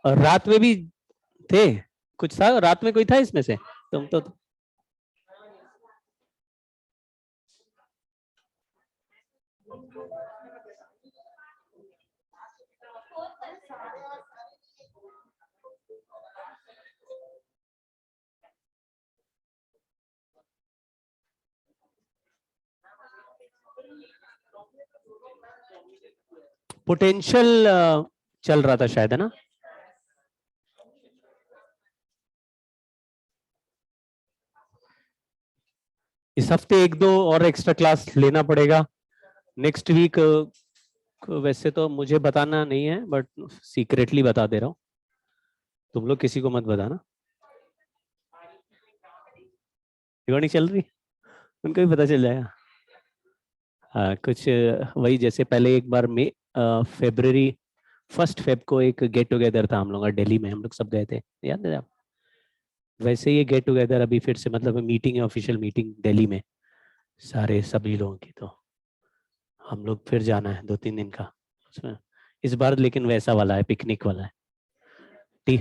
और रात में भी थे, कुछ था रात में, कोई था इसमें से? तुम तो पोटेंशियल चल रहा था शायद, है ना? इस हफ्ते एक दो और एक्स्ट्रा क्लास लेना पड़ेगा। नेक्स्ट वीक वैसे तो मुझे बताना नहीं है, बट सीक्रेटली बता दे रहा हूँ, तुम लोग किसी को मत बताना। रिकॉर्डिंग चल रही, उनको भी पता चल जाएगा। हाँ, कुछ वही, जैसे पहले एक बार में फेब्रवरी 1 फेब को एक गेट टुगेदर था हम लोग का दिल्ली में, हम लोग सब गए थे, याद है आप? वैसे ये गेट टुगेदर अभी फिर से, मतलब मीटिंग है, ऑफिशियल मीटिंग दिल्ली में सारे सभी लोगों की, तो हम लोग फिर जाना है 2-3 दिन का उसमें इस बार, लेकिन वैसा वाला है, पिकनिक वाला है। टी,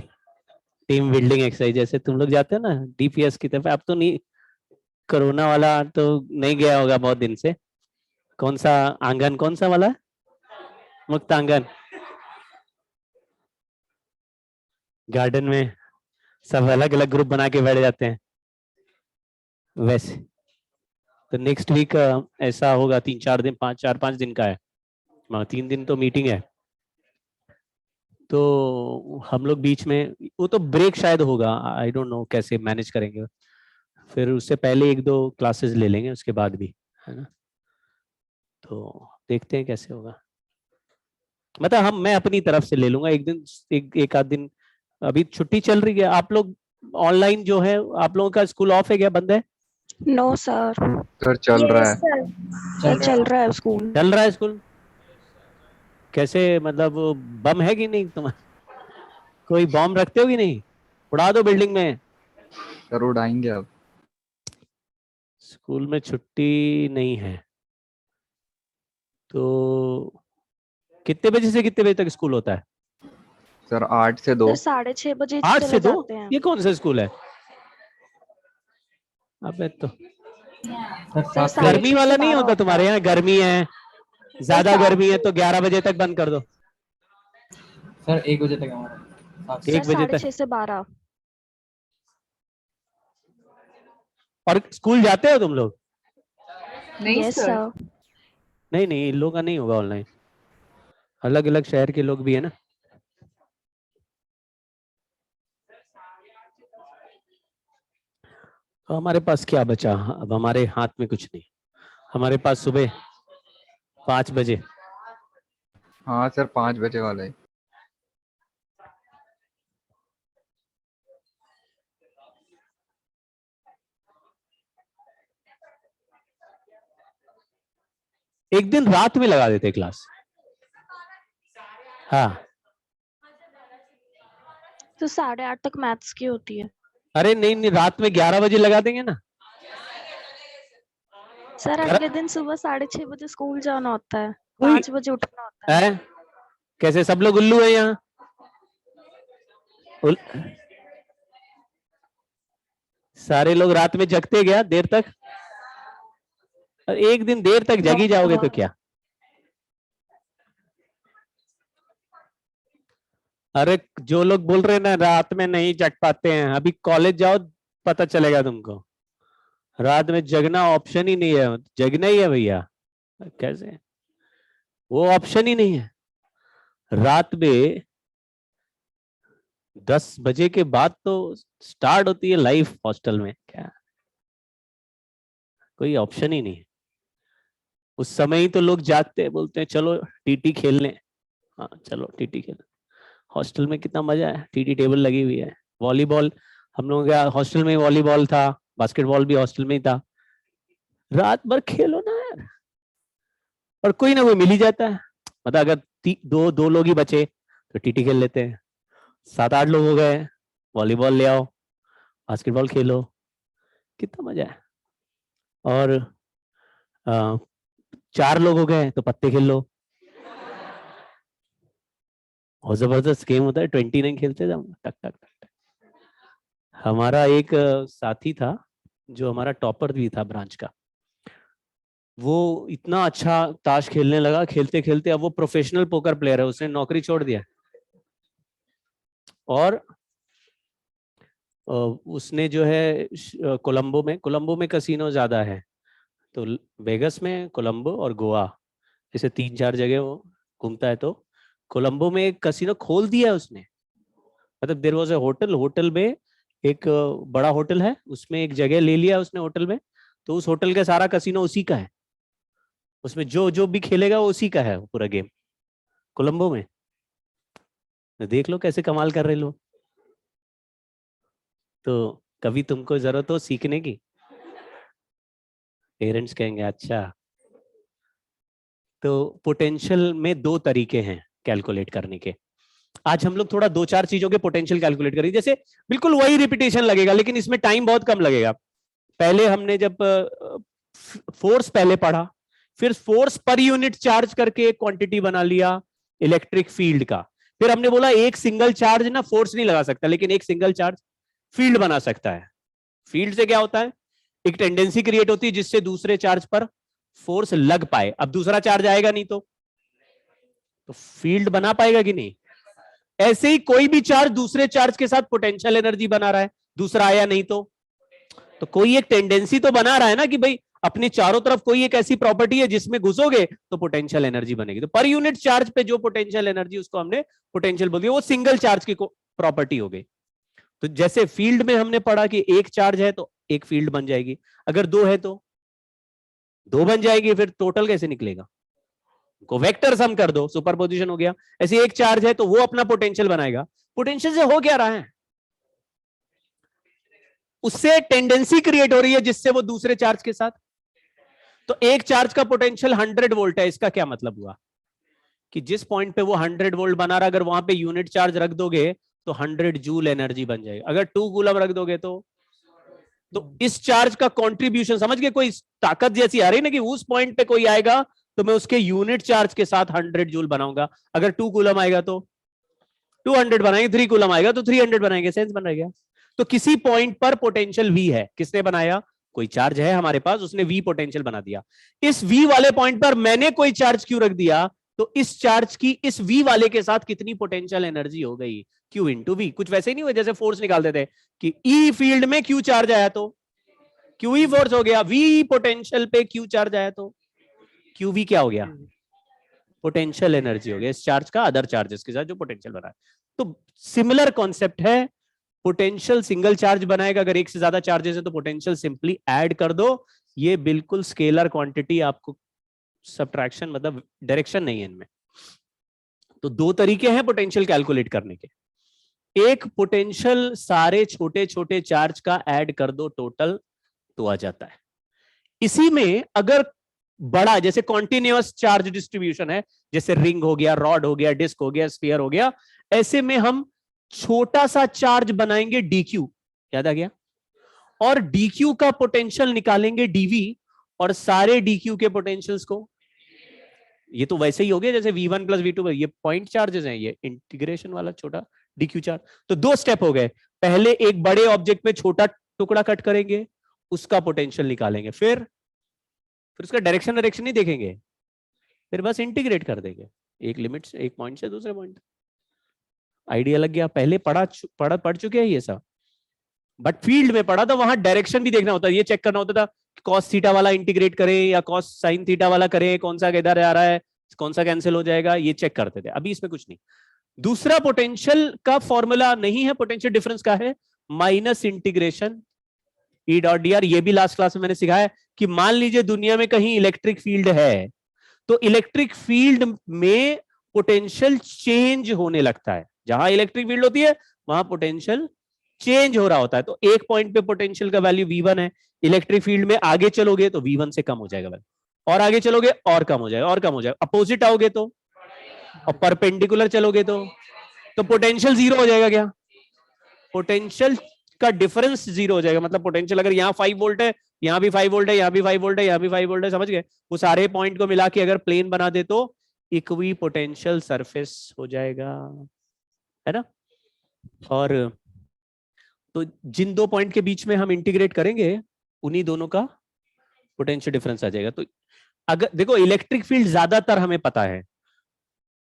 टीम बिल्डिंग एक्सरसाइज, जैसे तुम लोग जाते हो ना डीपीएस की तरफ। अब तो नहीं, कोरोना वाला तो नहीं गया होगा बहुत दिन से। कौन सा आंगन, कौन सा वाला है? मुक्त आंगन, गार्डन में सब अलग अलग ग्रुप बना के बैठ जाते हैं वैसे। तो नेक्स्ट वीक ऐसा होगा, 3-4 दिन, 4-5 दिन का है। 3 दिन तो मीटिंग है, तो हम लोग बीच में, वो तो ब्रेक शायद होगा, आई डोंट नो कैसे मैनेज करेंगे। फिर उससे पहले एक दो क्लासेस ले लेंगे उसके बाद भी, है ना? तो देखते हैं कैसे होगा। मतलब मैं अपनी तरफ से ले लूंगा एक दिन, एक आध दिन। अभी छुट्टी चल रही है, आप लोग ऑनलाइन जो है, आप लोगों का स्कूल ऑफ है क्या, बंद है? No sir. सर चल रहा है। सर चल रहा है स्कूल। चल रहा है स्कूल? कैसे, मतलब बम है कि नहीं तुम्हारे? कोई बॉम्ब रखते हो कि नहीं? उड़ा दो बिल्डिंग में। सर उड़ाएंगे अब। स्कूल में छुट्टी नहीं है तो कितने बजे से कितने बजे तक स्कूल होता है? सर 8 से 2। सर 6:30 8 से चले 2? जाते हैं। ये कौन सा स्कूल है? अबे तो सर गर्मी 6:30 वाला से नहीं 12 होता होता तुम्हारे है। यहाँ? गर्मी है, सर ज्यादा गर्मी है तो 11 बजे तक बंद कर दो। सर 1 बजे तक हमारा। सर 1 बजे तक? 6:30 से 12। और स्कूल जाते हो तुम लोग? नहीं यस सर। सर। नहीं नहीं, इन लोगों का नहीं होगा ऑनलाइन, अलग अलग शहर के लोग भी है ना। तो हमारे पास क्या बचा अब, हमारे हाथ में कुछ नहीं। हमारे पास सुबह 5 बजे। हाँ सर 5 बजे वाला है। एक दिन रात में लगा देते क्लास। हाँ, तो 8:30 तक मैथ्स की होती है। अरे नहीं नहीं, रात में 11 बजे लगा देंगे ना। सर अगले दिन सुबह 6:30 स्कूल जाना होता है, कोई 5 बजे उठना होता है। है? कैसे सब लोग उल्लू है यहाँ? सारे लोग रात में जगते क्या देर तक? और एक दिन देर तक नो जगी जाओगे तो सर। क्या? अरे जो लोग बोल रहे हैं ना रात में नहीं जग पाते हैं, अभी कॉलेज जाओ, पता चलेगा तुमको। रात में जगना ऑप्शन ही नहीं है, जगना ही है भैया। कैसे, वो ऑप्शन ही नहीं है। रात में 10 बजे के बाद तो स्टार्ट होती है लाइफ हॉस्टल में, क्या कोई ऑप्शन ही नहीं है। उस समय ही तो लोग जागते हैं, बोलते हैं चलो टीटी खेलने। हाँ चलो टीटी खेलने। हॉस्टल में कितना मजा है, टीटी टेबल लगी हुई है, वॉलीबॉल, हम लोगों के हॉस्टल में वॉलीबॉल था, बास्केटबॉल भी हॉस्टल में ही था। रात भर खेलो ना यार, और कोई ना कोई मिल ही जाता है। मतलब अगर दो दो लोग ही बचे तो टीटी खेल लेते हैं, 7-8 लोग हो गए, वॉलीबॉल ले आओ, बास्केटबॉल खेलो, कितना मजा है। और 4 लोग हो गए तो पत्ते खेल लो। और जबरदस्त गेम होता है, 29 खेलते थे हम, टक टक टक टक। हमारा एक साथी था जो हमारा टॉपर भी था ब्रांच का, वो इतना अच्छा ताश खेलने लगा, खेलते खेलते अब वो प्रोफेशनल पोकर प्लेयर है, उसने नौकरी छोड़ दिया और उसने जो है कोलंबो में कसिनो ज्यादा है, तो वेगस में, कोलंबो और गोवा, जैसे 3-4 जगह वो घूमता है, तो कोलंबो में एक कसिनो खोल दिया उसने। मतलब देयर वाज अ होटल में एक बड़ा होटल है, उसमें एक जगह ले लिया उसने होटल में, तो उस होटल का सारा कसिनो उसी का है, उसमें जो जो भी खेलेगा वो उसी का है पूरा गेम, कोलंबो में। देख लो कैसे कमाल कर रहे लोग। तो कभी तुमको जरूरत हो सीखने की, पेरेंट्स कहेंगे अच्छा। तो पोटेंशियल में 2 तरीके हैं कैलकुलेट करने के। आज हम लोग थोड़ा 2-4 चीजों के पोटेंशियल कैलकुलेट करेंगे, जैसे बिल्कुल वही रिपीटेशन लगेगा लेकिन इसमें टाइम बहुत कम लगेगा। पहले हमने जब फोर्स पहले पढ़ा, फिर फोर्स पर यूनिट चार्ज करके एक क्वांटिटी बना लिया इलेक्ट्रिक फील्ड का, फिर हमने बोला एक सिंगल चार्ज ना फोर्स नहीं लगा सकता, लेकिन एक सिंगल चार्ज फील्ड बना सकता है। फील्ड से क्या होता है, एक टेंडेंसी क्रिएट होती है जिससे दूसरे चार्ज पर फोर्स लग पाए। अब दूसरा चार्ज आएगा नहीं तो फील्ड बना पाएगा कि नहीं। ऐसे ही कोई भी चार्ज दूसरे चार्ज के साथ पोटेंशियल एनर्जी बना रहा है, दूसरा आया नहीं तो कोई एक टेंडेंसी तो बना रहा है ना कि भाई अपने चारों तरफ कोई एक ऐसी प्रॉपर्टी है जिसमें घुसोगे तो पोटेंशियल एनर्जी बनेगी। तो पर यूनिट चार्ज पे जो पोटेंशियल एनर्जी उसको हमने पोटेंशियल बोल दिया, वो सिंगल चार्ज की प्रॉपर्टी हो गई। तो जैसे फील्ड में हमने पढ़ा कि एक चार्ज है तो एक फील्ड बन जाएगी, अगर 2 है तो 2 बन जाएगी, फिर टोटल कैसे निकलेगा, को वेक्टर सम कर दो, सुपरपोजिशन हो गया। ऐसे एक चार्ज है तो वो अपना पोटेंशियल बनाएगा। पोटेंशियल से हो क्या रहा है, उससे टेंडेंसी क्रिएट हो रही है जिससे वो दूसरे चार्ज के साथ, तो एक चार्ज का पोटेंशियल 100 वोल्ट है। इसका क्या मतलब हुआ कि जिस पॉइंट पे वो 100 वोल्ट बना रहा, अगर वहां पे यूनिट चार्ज रख दोगे तो 100 जूल एनर्जी बन जाएगी। अगर 2 कूलम रख दोगे तो इस चार्ज का कंट्रीब्यूशन समझ के, कोई ताकत जैसी आ रही ना कि उस पॉइंट पे कोई आएगा तो मैं उसके यूनिट चार्ज के साथ 100 जूल बनाऊंगा। अगर 2 कूलम आएगा तो 200 बनाएंगे, 3 कूलम आएगा तो 300 बनाएंगे। सेंस बन रहा है क्या। तो किसी पॉइंट पर पोटेंशियल V है, किसने बनाया, कोई चार्ज है हमारे पास, उसने V पोटेंशियल बना दिया। इस V वाले पॉइंट पर मैंने कोई चार्ज क्यों रख दिया, तो इस चार्ज की इस V वाले के साथ कितनी पोटेंशियल एनर्जी हो गई, Q इंटू V। कुछ वैसे ही नहीं हुआ जैसे फोर्स निकालते थे कि E फील्ड में Q चार्ज आया तो QE फोर्स हो गया, V पोटेंशियल पे Q चार्ज आया तो QV क्या हो गया, पोटेंशियल एनर्जी हो गया इस चार्ज का अदर चार्जेस के साथ जो पोटेंशियल बना है। तो सिमिलर कॉन्सेप्ट है, पोटेंशियल सिंगल चार्ज बनाएगा, अगर एक से ज्यादा चार्जेस है तो पोटेंशियल सिंपली ऐड कर दो। ये बिल्कुल स्केलर क्वांटिटी, आपको सब्ट्रैक्शन मतलब डायरेक्शन नहीं है इनमें। तो 2 तरीके हैं पोटेंशियल कैलकुलेट करने के, एक पोटेंशियल सारे छोटे छोटे चार्ज का ऐड कर दो टोटल तो आ जाता है। इसी में अगर बड़ा जैसे कॉन्टिन्यूअस चार्ज डिस्ट्रीब्यूशन है, जैसे रिंग हो गया, रॉड हो गया, डिस्क हो गया, स्फीयर हो गया, ऐसे में हम छोटा सा चार्ज बनाएंगे dq, याद आ गया, और dq का पोटेंशियल निकालेंगे dv, और सारे dq के पोटेंशियल्स को, ये तो वैसे ही हो गया जैसे v1 प्लस v2, ये पॉइंट चार्जेस हैं, ये इंटीग्रेशन वाला छोटा dq चार्ज। तो 2 स्टेप हो गए, पहले एक बड़े ऑब्जेक्ट में छोटा टुकड़ा कट करेंगे, उसका पोटेंशियल निकालेंगे, फिर उसका डायरेक्शन नहीं देखेंगे, फिर बस इंटीग्रेट कर देंगे एक लिमिट से, एक पॉइंट से दूसरे पॉइंट। आइडिया लग गया। पहले पढ़ चुके हैं ये सब, बट फील्ड में पढ़ा था, वहां डायरेक्शन भी देखना होता है, ये चेक करना होता था कॉस थीटा वाला इंटीग्रेट करें या कॉस साइन थीटा वाला करें, कौन सा इधर आ रहा है, कौन सा कैंसिल हो जाएगा, ये चेक करते थे। अभी इसमें कुछ नहीं। दूसरा पोटेंशियल का फॉर्मूला नहीं है, पोटेंशियल डिफरेंस का है, minus integration E dot D are. ये भी लास्ट क्लास में मैंने सिखाया कि मान लीजिए दुनिया में कहीं इलेक्ट्रिक फील्ड है, तो इलेक्ट्रिक फील्ड में पोटेंशियल चेंज होने लगता है। जहां इलेक्ट्रिक फील्ड होती है वहां पोटेंशियल चेंज हो रहा होता है। तो एक पॉइंट पे पोटेंशियल का वैल्यू V1 है, इलेक्ट्रिक फील्ड में आगे चलोगे तो V1 से कम हो जाएगा वैल्यू, और आगे चलोगे और कम हो जाएगा, और कम हो जाएगा, अपोजिट आओगे तो, और परपेंडिकुलर चलोगे तो पोटेंशियल 0 हो जाएगा। क्या, पोटेंशियल का डिफरेंस 0 हो जाएगा। मतलब पोटेंशियल अगर यहाँ 5 वोल्ट है, यहाँ भी 5 वोल्ट है, यहाँ भी 5 वोल्ट है, यहाँ भी 5 वोल्ट है, समझ गए, वो सारे पॉइंट को मिला के अगर प्लेन बना दे तो इक्वी पोटेंशियल सरफेस हो जाएगा। है ना। और तो जिन दो पॉइंट के बीच में हम इंटीग्रेट करेंगे उन्हीं दोनों का पोटेंशियल डिफरेंस आ जाएगा। तो अगर देखो इलेक्ट्रिक फील्ड ज्यादातर हमें पता है,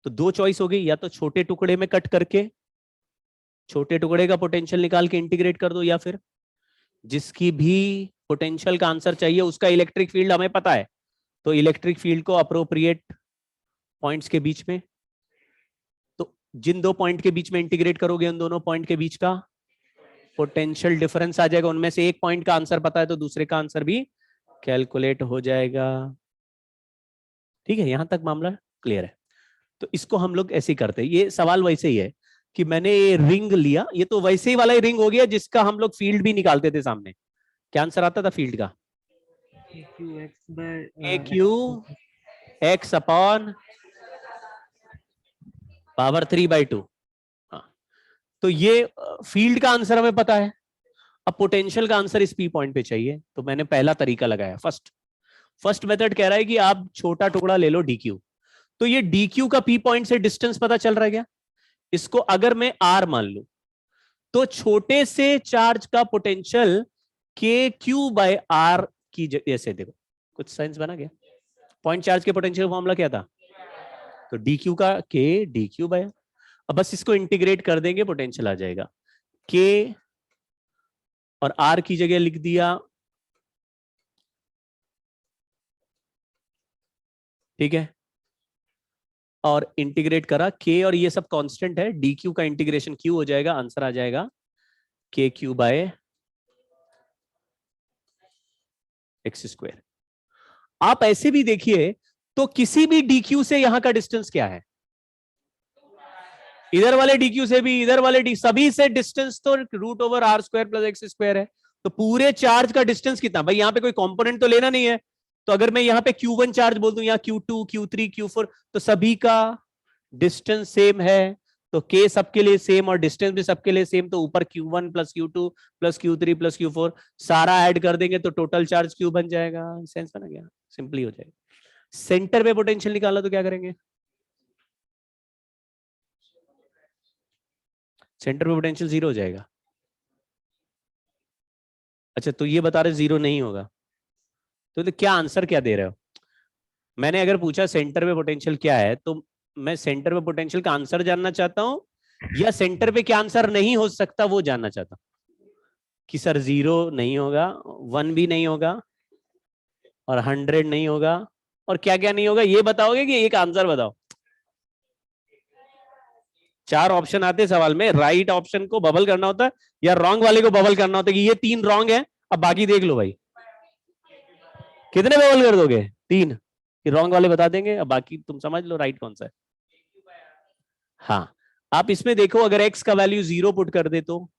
तो दो चॉइस हो गई, या तो छोटे टुकड़े में कट करके छोटे टुकड़े का पोटेंशियल निकाल के इंटीग्रेट कर दो, या फिर जिसकी भी पोटेंशियल का आंसर चाहिए उसका इलेक्ट्रिक फील्ड हमें पता है, तो इलेक्ट्रिक फील्ड को अप्रोप्रिएट पॉइंट्स के बीच में, तो जिन दो पॉइंट के बीच में इंटीग्रेट करोगे उन दोनों पॉइंट के बीच का पोटेंशियल डिफरेंस आ जाएगा। उनमें से एक पॉइंट का आंसर पता है तो दूसरे का आंसर भी कैलकुलेट हो जाएगा। ठीक है, यहां तक मामला क्लियर है। तो इसको हम लोग ऐसे ही करते हैं। ये सवाल वैसे ही है कि मैंने ये रिंग लिया, ये तो वैसे ही वाला ही रिंग हो गया जिसका हम लोग फील्ड भी निकालते थे सामने। क्या आंसर आता था फील्ड का? AQ x upon power 3/2। हाँ, तो ये फील्ड का आंसर हमें पता है। अब पोटेंशियल का आंसर इस P पॉइंट पे चाहिए, तो मैंने पहला तरीका लगाया। फर्स्ट मेथड कह रहा है कि आप छोटा टुकड़ा ले लो DQ। तो ये DQ का P पॉइंट से डिस्टेंस पता चल रहा है क्या? इसको अगर मैं R मान लूं तो छोटे से चार्ज का पोटेंशियल KQ/R की जैसे, देखो कुछ साइंस बना गया। पॉइंट चार्ज के पोटेंशियल फॉर्मूला क्या था? तो DQ का K DQ/R। अब बस इसको इंटीग्रेट कर देंगे, पोटेंशियल आ जाएगा। K और R की जगह लिख दिया, ठीक है, और इंटीग्रेट करा। K और ये सब कांस्टेंट है, DQ का इंटीग्रेशन Q हो जाएगा, आंसर आ जाएगा KQ/x²। आप ऐसे भी देखिए तो किसी भी DQ से यहां का डिस्टेंस क्या है? इधर वाले DQ से भी, इधर वाले सभी से डिस्टेंस तो √R² + x² है। तो पूरे चार्ज का डिस्टेंस कितना? भाई यहाँ पे कोई कंपोनेंट तो लेना नहीं है, तो अगर मैं यहाँ पे Q1 चार्ज बोल दूं या Q2 Q3 Q4, तो सभी का डिस्टेंस सेम है, तो K सबके लिए सेम और डिस्टेंस भी सबके लिए सेम। तो ऊपर Q1 + Q2 + Q3 + Q4 सारा ऐड कर देंगे तो टोटल चार्ज Q बन जाएगा। सेंस बना गया, सिंपली हो जाएगा। सेंटर पे पोटेंशियल निकाला तो क्या करेंगे? सेंटर पे पोटेंशियल 0 हो जाएगा। अच्छा, तो ये बता रहे 0 नहीं होगा, तो क्या आंसर क्या दे रहे हो? मैंने अगर पूछा सेंटर पे पोटेंशियल क्या है, तो मैं सेंटर पे पोटेंशियल का आंसर जानना चाहता हूं, या सेंटर पे क्या आंसर नहीं हो सकता वो जानना चाहता हूं। कि सर 0 नहीं होगा, 1 भी नहीं होगा, और 100 नहीं होगा, और क्या क्या नहीं होगा ये बताओगे कि एक आंसर बताओ? 4 ऑप्शन आते सवाल में, राइट ऑप्शन को बबल करना होता है या रॉन्ग वाले को बबल करना होता है कि ये 3 रॉन्ग है, अब बाकी देख लो भाई। कितने बबल कर दोगे? 3 कि रॉन्ग वाले बता देंगे, अब बाकी तुम समझ लो राइट कौन सा है। हाँ, आप इसमें देखो, अगर x का वैल्यू 0 पुट कर दे तो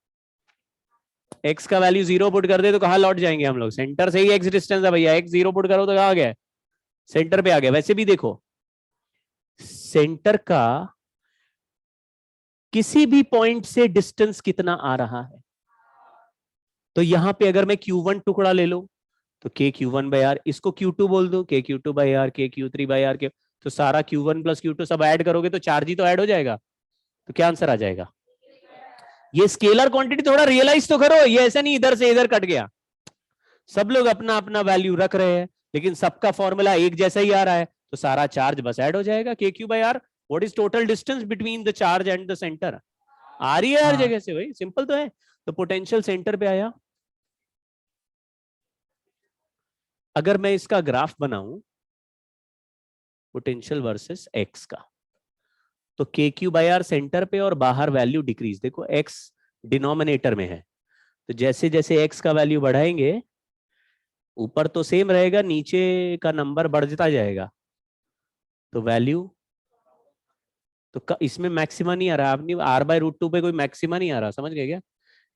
x का वैल्यू 0 पुट कर दे तो कहां लौट जाएंगे हम लोग? सेंटर से ही x डिस्टेंस है भैया, x 0 पुट करो तो कहां आ गया? सेंटर पे आ गया। वैसे भी देखो, सेंटर का किसी भी पॉइंट से डिस्टेंस कितना आ रहा है, तो यहां पे अगर मैं Q1 टुकड़ा ले लो तो KQ1/R, इसको Q2 बोल दो, KQ2/R, KQ3/R के, तो सारा Q1 + Q2 सब ऐड करोगे तो चार्ज ही तो ऐड हो जाएगा। तो क्या आंसर आ जाएगा? ये स्केलर क्वांटिटी थोड़ा रियलाइज तो करो, ये ऐसा नहीं इधर से इधर कट गया। सब लोग अपना अपना वैल्यू रख रहे हैं, लेकिन सबका फॉर्मूला एक जैसा ही आ रहा है, तो सारा चार्ज बस ऐड हो जाएगा। KQ/R, what is total distance between the charge and the centre? आ रही है हर जगह से भाई, सिंपल तो है। तो पोटेंशियल सेंटर पे आया। अगर मैं इसका ग्राफ बनाऊं पोटेंशियल वर्सेस x का, तो KQ/R सेंटर पे और बाहर वैल्यू डिक्रीज। देखो x डिनोमिनेटर में है, तो जैसे जैसे x का वैल्यू बढ़ाएंगे, ऊपर तो सेम रहेगा, नीचे का नंबर बढ़ता जाएगा, तो वैल्यू तो इसमें मैक्सिमा नहीं आ रहा। आपने R/√2 पे कोई मैक्सिमा नहीं आ रहा, समझ गए क्या?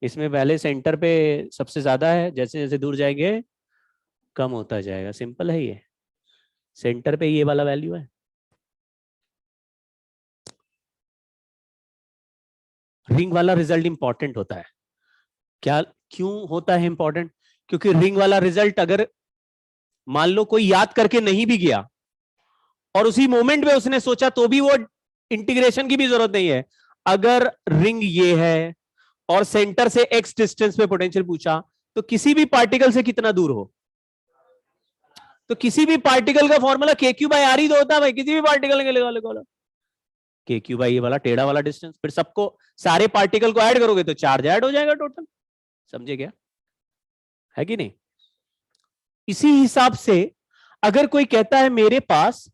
इसमें पहले सेंटर पे सबसे ज्यादा है, जैसे जैसे दूर जाएंगे कम होता जाएगा। सिंपल है ये, सेंटर पे ये वाला वैल्यू है। रिंग वाला रिजल्ट इंपॉर्टेंट होता है। क्या क्यों होता है इंपॉर्टेंट? क्योंकि रिंग वाला रिजल्ट अगर मान लो कोई याद करके नहीं भी गया और उसी मोमेंट में उसने सोचा, तो भी वो इंटीग्रेशन की भी जरूरत नहीं है। अगर रिंग ये है और सेंटर से x डिस्टेंस पे पोटेंशियल पूछा, तो किसी भी पार्टिकल से कितना दूर हो, तो किसी भी पार्टिकल का फॉर्मूला KQ/R ही तो होता है भाई, किसी भी पार्टिकल के लिए लिखो KQ बाई ये वाला टेढ़ा वाला डिस्टेंस, फिर सबको सारे पार्टिकल को ऐड करोगे तो चार्ज ऐड हो जाएगा टोटल। समझे क्या, है कि नहीं? इसी हिसाब से अगर कोई कहता है मेरे पास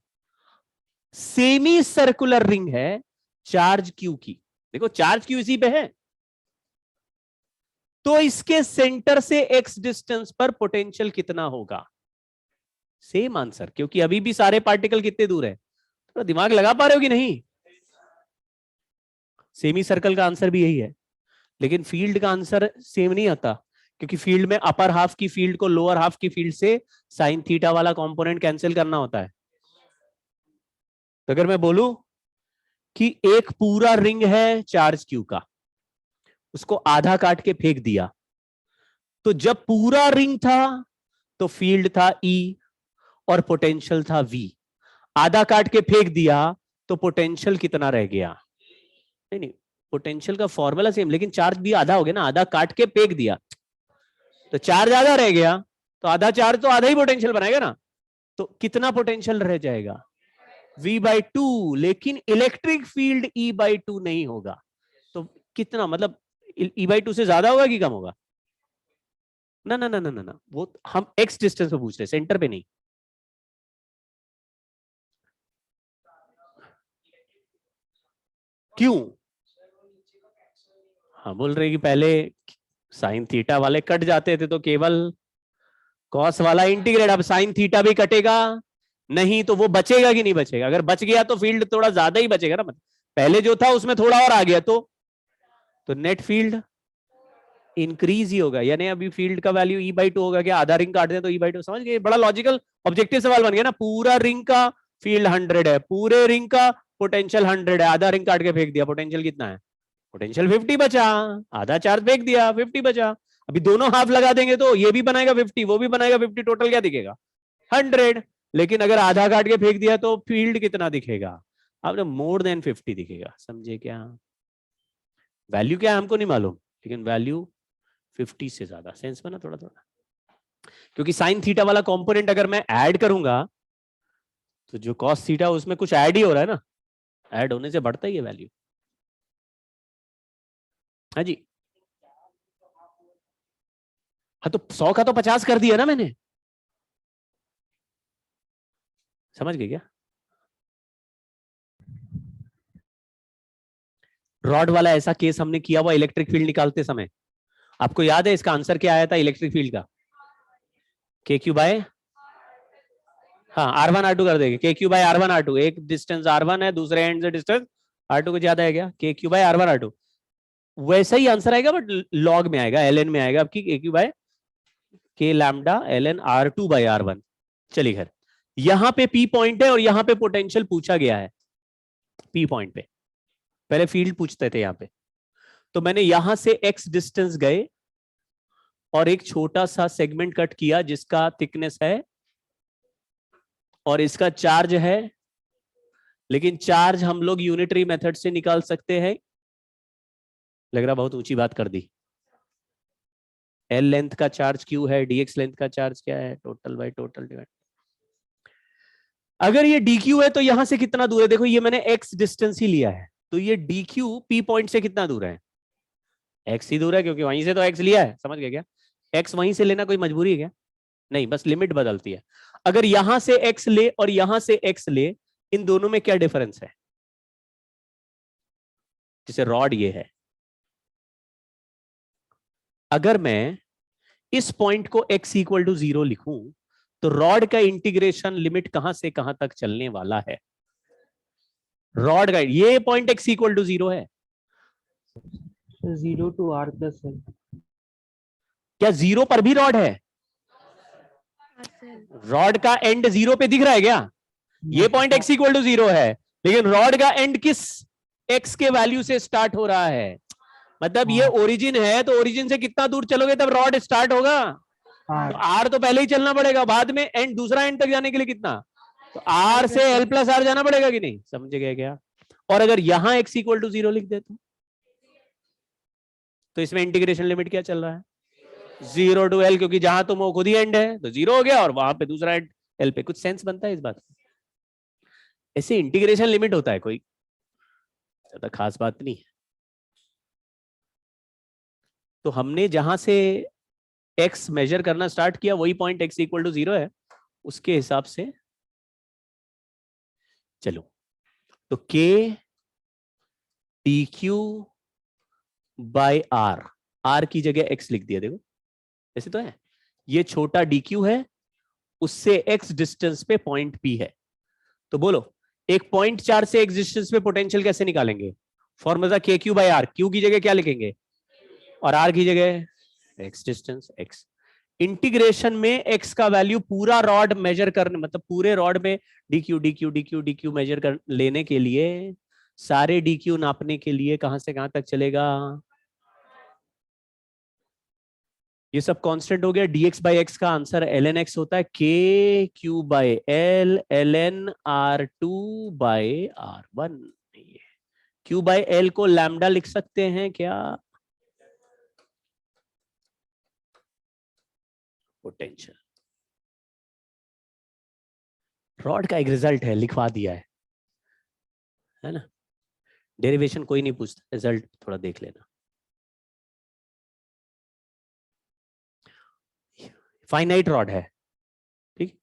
सेमी सर्कुलर रिंग है चार्ज Q की, देखो चार्ज Q इसी पे है, तो इसके सेंटर से x डिस्टेंस पर पोटेंशियल कितना होगा? सेम आंसर, क्योंकि अभी भी सारे पार्टिकल कितने दूर है, थोड़ा दिमाग लगा पा रहे हो कि नहीं? सेमी सर्कल का आंसर भी यही है, लेकिन फील्ड का आंसर सेम नहीं आता, क्योंकि फील्ड में अपर हाफ की फील्ड को लोअर हाफ की फील्ड से साइन थीटा वाला कंपोनेंट कैंसिल करना होता है। तो अगर मैं बोलूं कि एक पूरा रिंग है चार्ज Q का, उसको आधा काट के फेंक दिया, तो जब पूरा रिंग था तो फील्ड था E और पोटेंशियल था V, आधा काट के फेंक दिया तो पोटेंशियल कितना रह गया? नहीं, पोटेंशियल का फॉर्मूला सेम, लेकिन चार्ज भी आधा हो गया ना, आधा काट के फेंक दिया तो चार्ज आधा रह गया, तो आधा चार्ज तो आधा ही पोटेंशियल बनाएगा ना, तो कितना पोटेंशियल रह जाएगा? V/2, लेकिन इलेक्ट्रिक फील्ड E/2 नहीं होगा, तो कितना, मतलब E/2 से ज्यादा होगा कि कम होगा? ना ना ना ना ना, वो हम x डिस्टेंस पे पूछ रहे, सेंटर पे नहीं। क्यों? हाँ, बोल रहे कि पहले साइन थीटा वाले कट जाते थे तो केवल कॉस वाला इंटीग्रेट, अब साइन थीटा भी कटेगा नहीं, तो वो बचेगा कि नहीं बचेगा? अगर बच गया तो फील्ड थोड़ा ज्यादा ही बचेगा ना, मतलब पहले जो था उसमें थोड़ा और आ गया तो नेट फील्ड इंक्रीज ही होगा, यानी अभी फील्ड का वैल्यू E/2 होगा। क्या आधा रिंग काट दें तो E/2? समझ गए? बड़ा लॉजिकल ऑब्जेक्टिव सवाल बन गया ना। पूरा रिंग का फील्ड 100 है, पूरे रिंग का पोटेंशियल 100 है, आधा रिंग काट के फेंक दिया, पोटेंशियल कितना है? पोटेंशियल 50 बचा, आधा चार्ज फेंक दिया, 50 बचा। अभी दोनों हाफ लगा देंगे तो ये भी बनाएगा 50, वो भी बनाएगा 50, टोटल क्या दिखेगा? 100। लेकिन अगर आधा काट के फेंक दिया तो फील्ड कितना दिखेगा? अब मोर देन 50 दिखेगा। समझे क्या? वैल्यू क्या है हमको नहीं मालूम, लेकिन वैल्यू 50 से ज्यादा। सेंस बना थोड़ा थोड़ा, क्योंकि साइन थीटा वाला कंपोनेंट अगर मैं ऐड करूंगा तो जो कॉस थीटा उसमें कुछ ऐड ही हो रहा है ना, ऐड होने से बढ़ता ही है वैल्यू। हाँ जी, हाँ तो 100 का तो 50 कर दिया ना मैंने, समझ गए क्या? रॉड वाला ऐसा केस हमने किया हुआ इलेक्ट्रिक फील्ड निकालते समय। आपको याद है इसका आंसर क्या आया था इलेक्ट्रिक फील्ड का? KQ बाय, हाँ R1 R2 कर देंगे, KQ बाय R1 R2। एक डिस्टेंस R1 है, दूसरे एंड से डिस्टेंस R2 को ज्यादा है क्या? KQ by R1 R2। वैसा ही आंसर आएगा बट लॉग में आएगा, ln में आएगा आपकी, KQ by K lambda ln R2 by R1। चलिए खैर, यहां पे P पॉइंट है और यहां पे पोटेंशियल पूछा गया है। P पॉइंट पे पहले फील्ड पूछते थे यहां पे, तो मैंने यहां से x डिस्टेंस गए और एक छोटा सा सेगमेंट कट किया जिसका थिकनेस है और इसका चार्ज है, लेकिन चार्ज हम लोग यूनिटरी मेथड से निकाल सकते हैं। लग रहा बहुत ऊंची बात कर दी। L लेंथ का चार्ज Q है, dx लेंथ का चार्ज क्या है? Total by total divide. अगर ये dq है तो यहां से कितना दूर है? देखो ये मैंने x डिस्टेंस ही लिया है, तो ये dq P पॉइंट से कितना दूर है? x ही दूर है, क्योंकि वहीं से तो x लिया है। समझ गए क्या? x वहीं से लेना कोई मजबूरी है क्या? नहीं, बस लिमिट बदलती है। अगर यहां से x ले और यहां से x ले, इन दोनों में क्या डिफरेंस है? जैसे रॉड ये है, अगर मैं इस पॉइंट को x इक्वल टू 0 लिखूं तो रॉड का इंटीग्रेशन लिमिट कहां से कहां तक चलने वाला है? रॉड का ये पॉइंट x इक्वल टू 0 है, 0 to R plus है। क्या 0 पर भी रॉड है? रॉड का एंड 0 पे दिख रहा है क्या? ये पॉइंट x इक्वल टू 0 है, लेकिन रॉड का एंड किस x के वैल्यू से स्टार्ट हो रहा है? मतलब ये ओरिजिन है, तो ओरिजिन से कितना दूर चलोगे तब रॉड स्टार्ट होगा? तो R तो पहले ही चलना पड़ेगा, बाद में एंड, दूसरा एंड तक जाने के लिए कितना? तो R से L प्लस R जाना पड़ेगा कि नहीं? समझ गए क्या? और अगर यहां x इक्वल टू 0 लिख दे तो इसमें इंटीग्रेशन लिमिट क्या चल रहा है? 0 टू l, क्योंकि जहां तुम हो खुद ही एंड है तो 0 हो गया और वहां पे दूसरा एंड l पे। कुछ सेंस बनता है इस बात का? ऐसे इंटीग्रेशन लिमिट होता है, कोई ज्यादा खास बात नहीं है। तो हमने जहां से x मेजर करना स्टार्ट किया वही पॉइंट x इक्वल टू 0 है, उसके हिसाब से चलो। तो k dq बाय r की जगह x लिख दिया, देखो ऐसे तो है। ये छोटा dq है, उससे x डिस्टेंस पे पॉइंट p है। तो बोलो एक पॉइंट चार्ज से x डिस्टेंस पे पोटेंशियल कैसे निकालेंगे? Formula kq by r, q की जगह क्या लिखेंगे और r की जगह x डिस्टेंस x। इंटीग्रेशन में x का वैल्यू पूरा रॉड मेजर करने, मतलब पूरे रॉड में dq dq dq dq measure कर लेने के लिए, सारे dq नापने के लिए कहां से कहां तक चलेगा? ये सब कांस्टेंट हो गया। dx बाई एक्स का आंसर ln x होता है k q by l ln r2 by r1। q by l को लैम्डा लिख सकते हैं क्या? पोटेंशियल रॉड का एक रिजल्ट है, लिखवा दिया है ना। डेरिवेशन कोई नहीं पूछता, रिजल्ट थोड़ा देख लेना। फाइनाइट रॉड है, ठीक।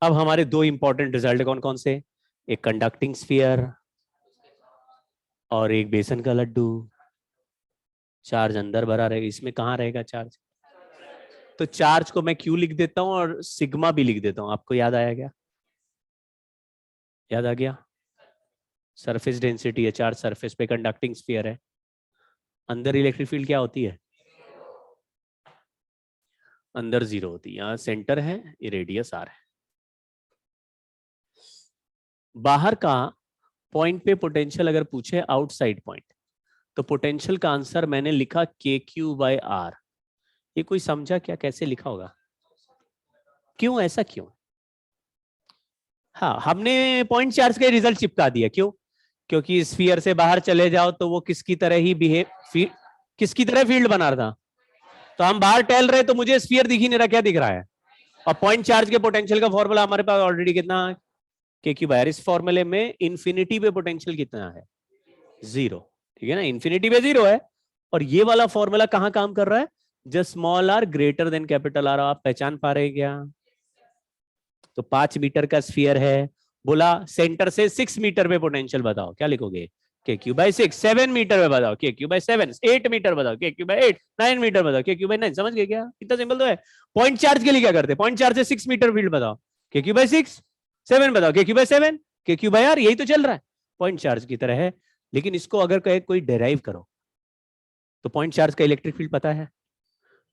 अब हमारे दो इंपॉर्टेंट रिजल्ट कौन कौन से? एक कंडक्टिंग स्फीयर और एक बेसन का लड्डू। चार्ज अंदर भरा रहेगा, इसमें कहां रहेगा चार्ज? तो चार्ज को मैं क्यू लिख देता हूं और सिग्मा भी लिख देता हूं। आपको याद आया क्या? याद आ गया? सरफेस डेंसिटी है, चार्ज सरफेस पे, कंडक्टिंग स्फीयर है। अंदर इलेक्ट्रिक फील्ड क्या होती है? अंदर 0 होती है। यहाँ सेंटर है, ये रेडियस r है। बाहर का पॉइंट पे पोटेंशियल अगर पूछे आउटसाइड पॉइंट, तो पोटेंशियल का आंसर मैंने लिखा के क्यू बाय आर। ये कोई समझा क्या कैसे लिखा होगा? क्यों ऐसा क्यों? हाँ, हमने पॉइंट चार्ज का रिजल्ट चिपका दिया। क्यों? क्योंकि स्फीयर से बाहर चले जाओ तो वो किसकी तरह ही बिहेव, किसकी तरह फील्ड बना रहा था। तो हम बाहर टहल रहे तो मुझे स्फीयर दिख ही नहीं रहा, क्या दिख रहा है? और पॉइंट चार्ज के पोटेंशियल का फॉर्मूला हमारे पास ऑलरेडी कितना है? K Q by are. इस फॉर्मूले में इन्फिनिटी पे पोटेंशियल कितना है? 0, ठीक है ना। इन्फिनिटी पे 0 है। और ये वाला फॉर्मूला कहां काम कर रहा है? जब small are greater than capital r. आप पहचान पा रहे हैं क्या? तो 5 मीटर का स्फीयर है, बोला सेंटर से 6 मीटर पे पोटेंशियल बताओ, क्या लिखोगे? के क्यू बाय 6। 7 मीटर में बताओ के क्यू बाय 7। 8 मीटर बताओ के क्यू बाय 8। 9 मीटर बताओ के क्यू बाय 9। समझ गए क्या? इतना सिंपल तो है। पॉइंट चार्ज के लिए क्या करते हैं? पॉइंट चार्ज से 6 मीटर फील्ड बताओ, के क्यू बाय 6। 7 बताओ के क्यू बाय 7। के क्यू बाय आर, यही तो चल रहा है, पॉइंट चार्ज की तरह है। लेकिन इसको अगर कहे कोई डेराइव करो तो पॉइंट चार्ज का इलेक्ट्रिक फील्ड पता है?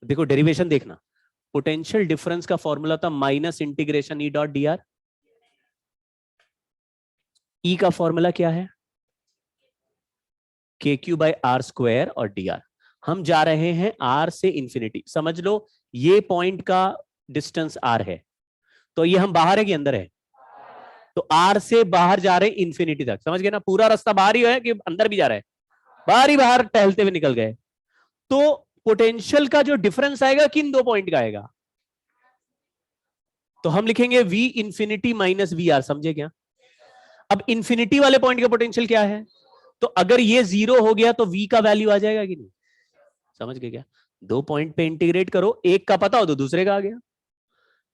देखो डेरिवेशन देखना। पोटेंशियल डिफरेंस का फॉर्मूला था minus integration E dot D R. E का फॉर्मूला क्या है? K Q by are square और डी आर। हम जा रहे हैं आर से इंफिनिटी। समझ लो ये पॉइंट का डिस्टेंस आर है, तो ये हम बाहर है कि अंदर है? तो आर से बाहर जा रहे हैं इंफिनिटी तक। समझ गए ना? पूरा रास्ता बाहर ही है कि अंदर भी जा रहा है? बाहर ही बाहर टहलते हुए निकल गए। तो पोटेंशियल का जो डिफरेंस आएगा किन दो पॉइंट का आएगा? तो हम लिखेंगे v infinity minus v r. समझे क्या? अब इंफिनिटी वाले पॉइंट का पोटेंशियल क्या है? तो अगर ये 0 हो गया तो v का वैल्यू आ जाएगा कि नहीं? समझ गए क्या? दो पॉइंट पे इंटीग्रेट करो, एक का पता हो तो दूसरे का आ गया।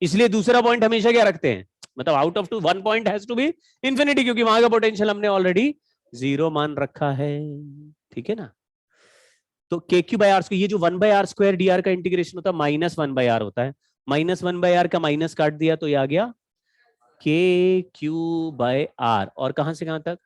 इसलिए दूसरा पॉइंट हमेशा क्या रखते हैं? मतलब out of 2 one point has to be infinity, क्योंकि वहां का पोटेंशियल हमने ऑलरेडी 0 मान रखा है। ठीक है ना? तो K Q by are square, ये जो 1 by are square d r का इंटीग्रेशन होता है माइनस 1 बाय आर होता है। माइनस 1 बाय आर का माइनस काट दिया तो ये आ गया के क्यू बाय आर। और कहां से कहां तक?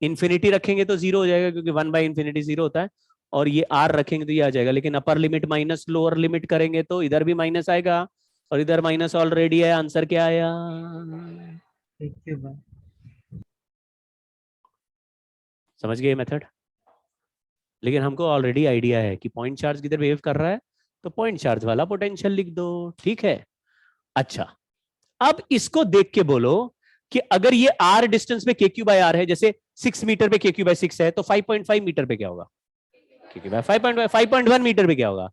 इंफिनिटी रखेंगे तो 0 हो जाएगा, क्योंकि 1 बाय इंफिनिटी 0 होता है। और ये आर रखेंगे तो ये आ जाएगा। लेकिन upper limit minus, lower limit करेंगे तो इधर भी माइनस आएगा, और इधर माइनस ऑलरेडी है। आंसर क्या आया? समझ गए मेथड? लेकिन हमको ऑलरेडी आइडिया है कि पॉइंट चार्ज किधर बिहेव कर रहा है, तो पॉइंट चार्ज वाला पोटेंशियल लिख दो। ठीक है। अच्छा, अब इसको देख के बोलो कि अगर ये r डिस्टेंस पे kq बाय r है, जैसे 6 मीटर पे kq बाय 6 है, तो 5.5 मीटर पे क्या होगा, kq बाय 5.1 मीटर पे क्या होगा,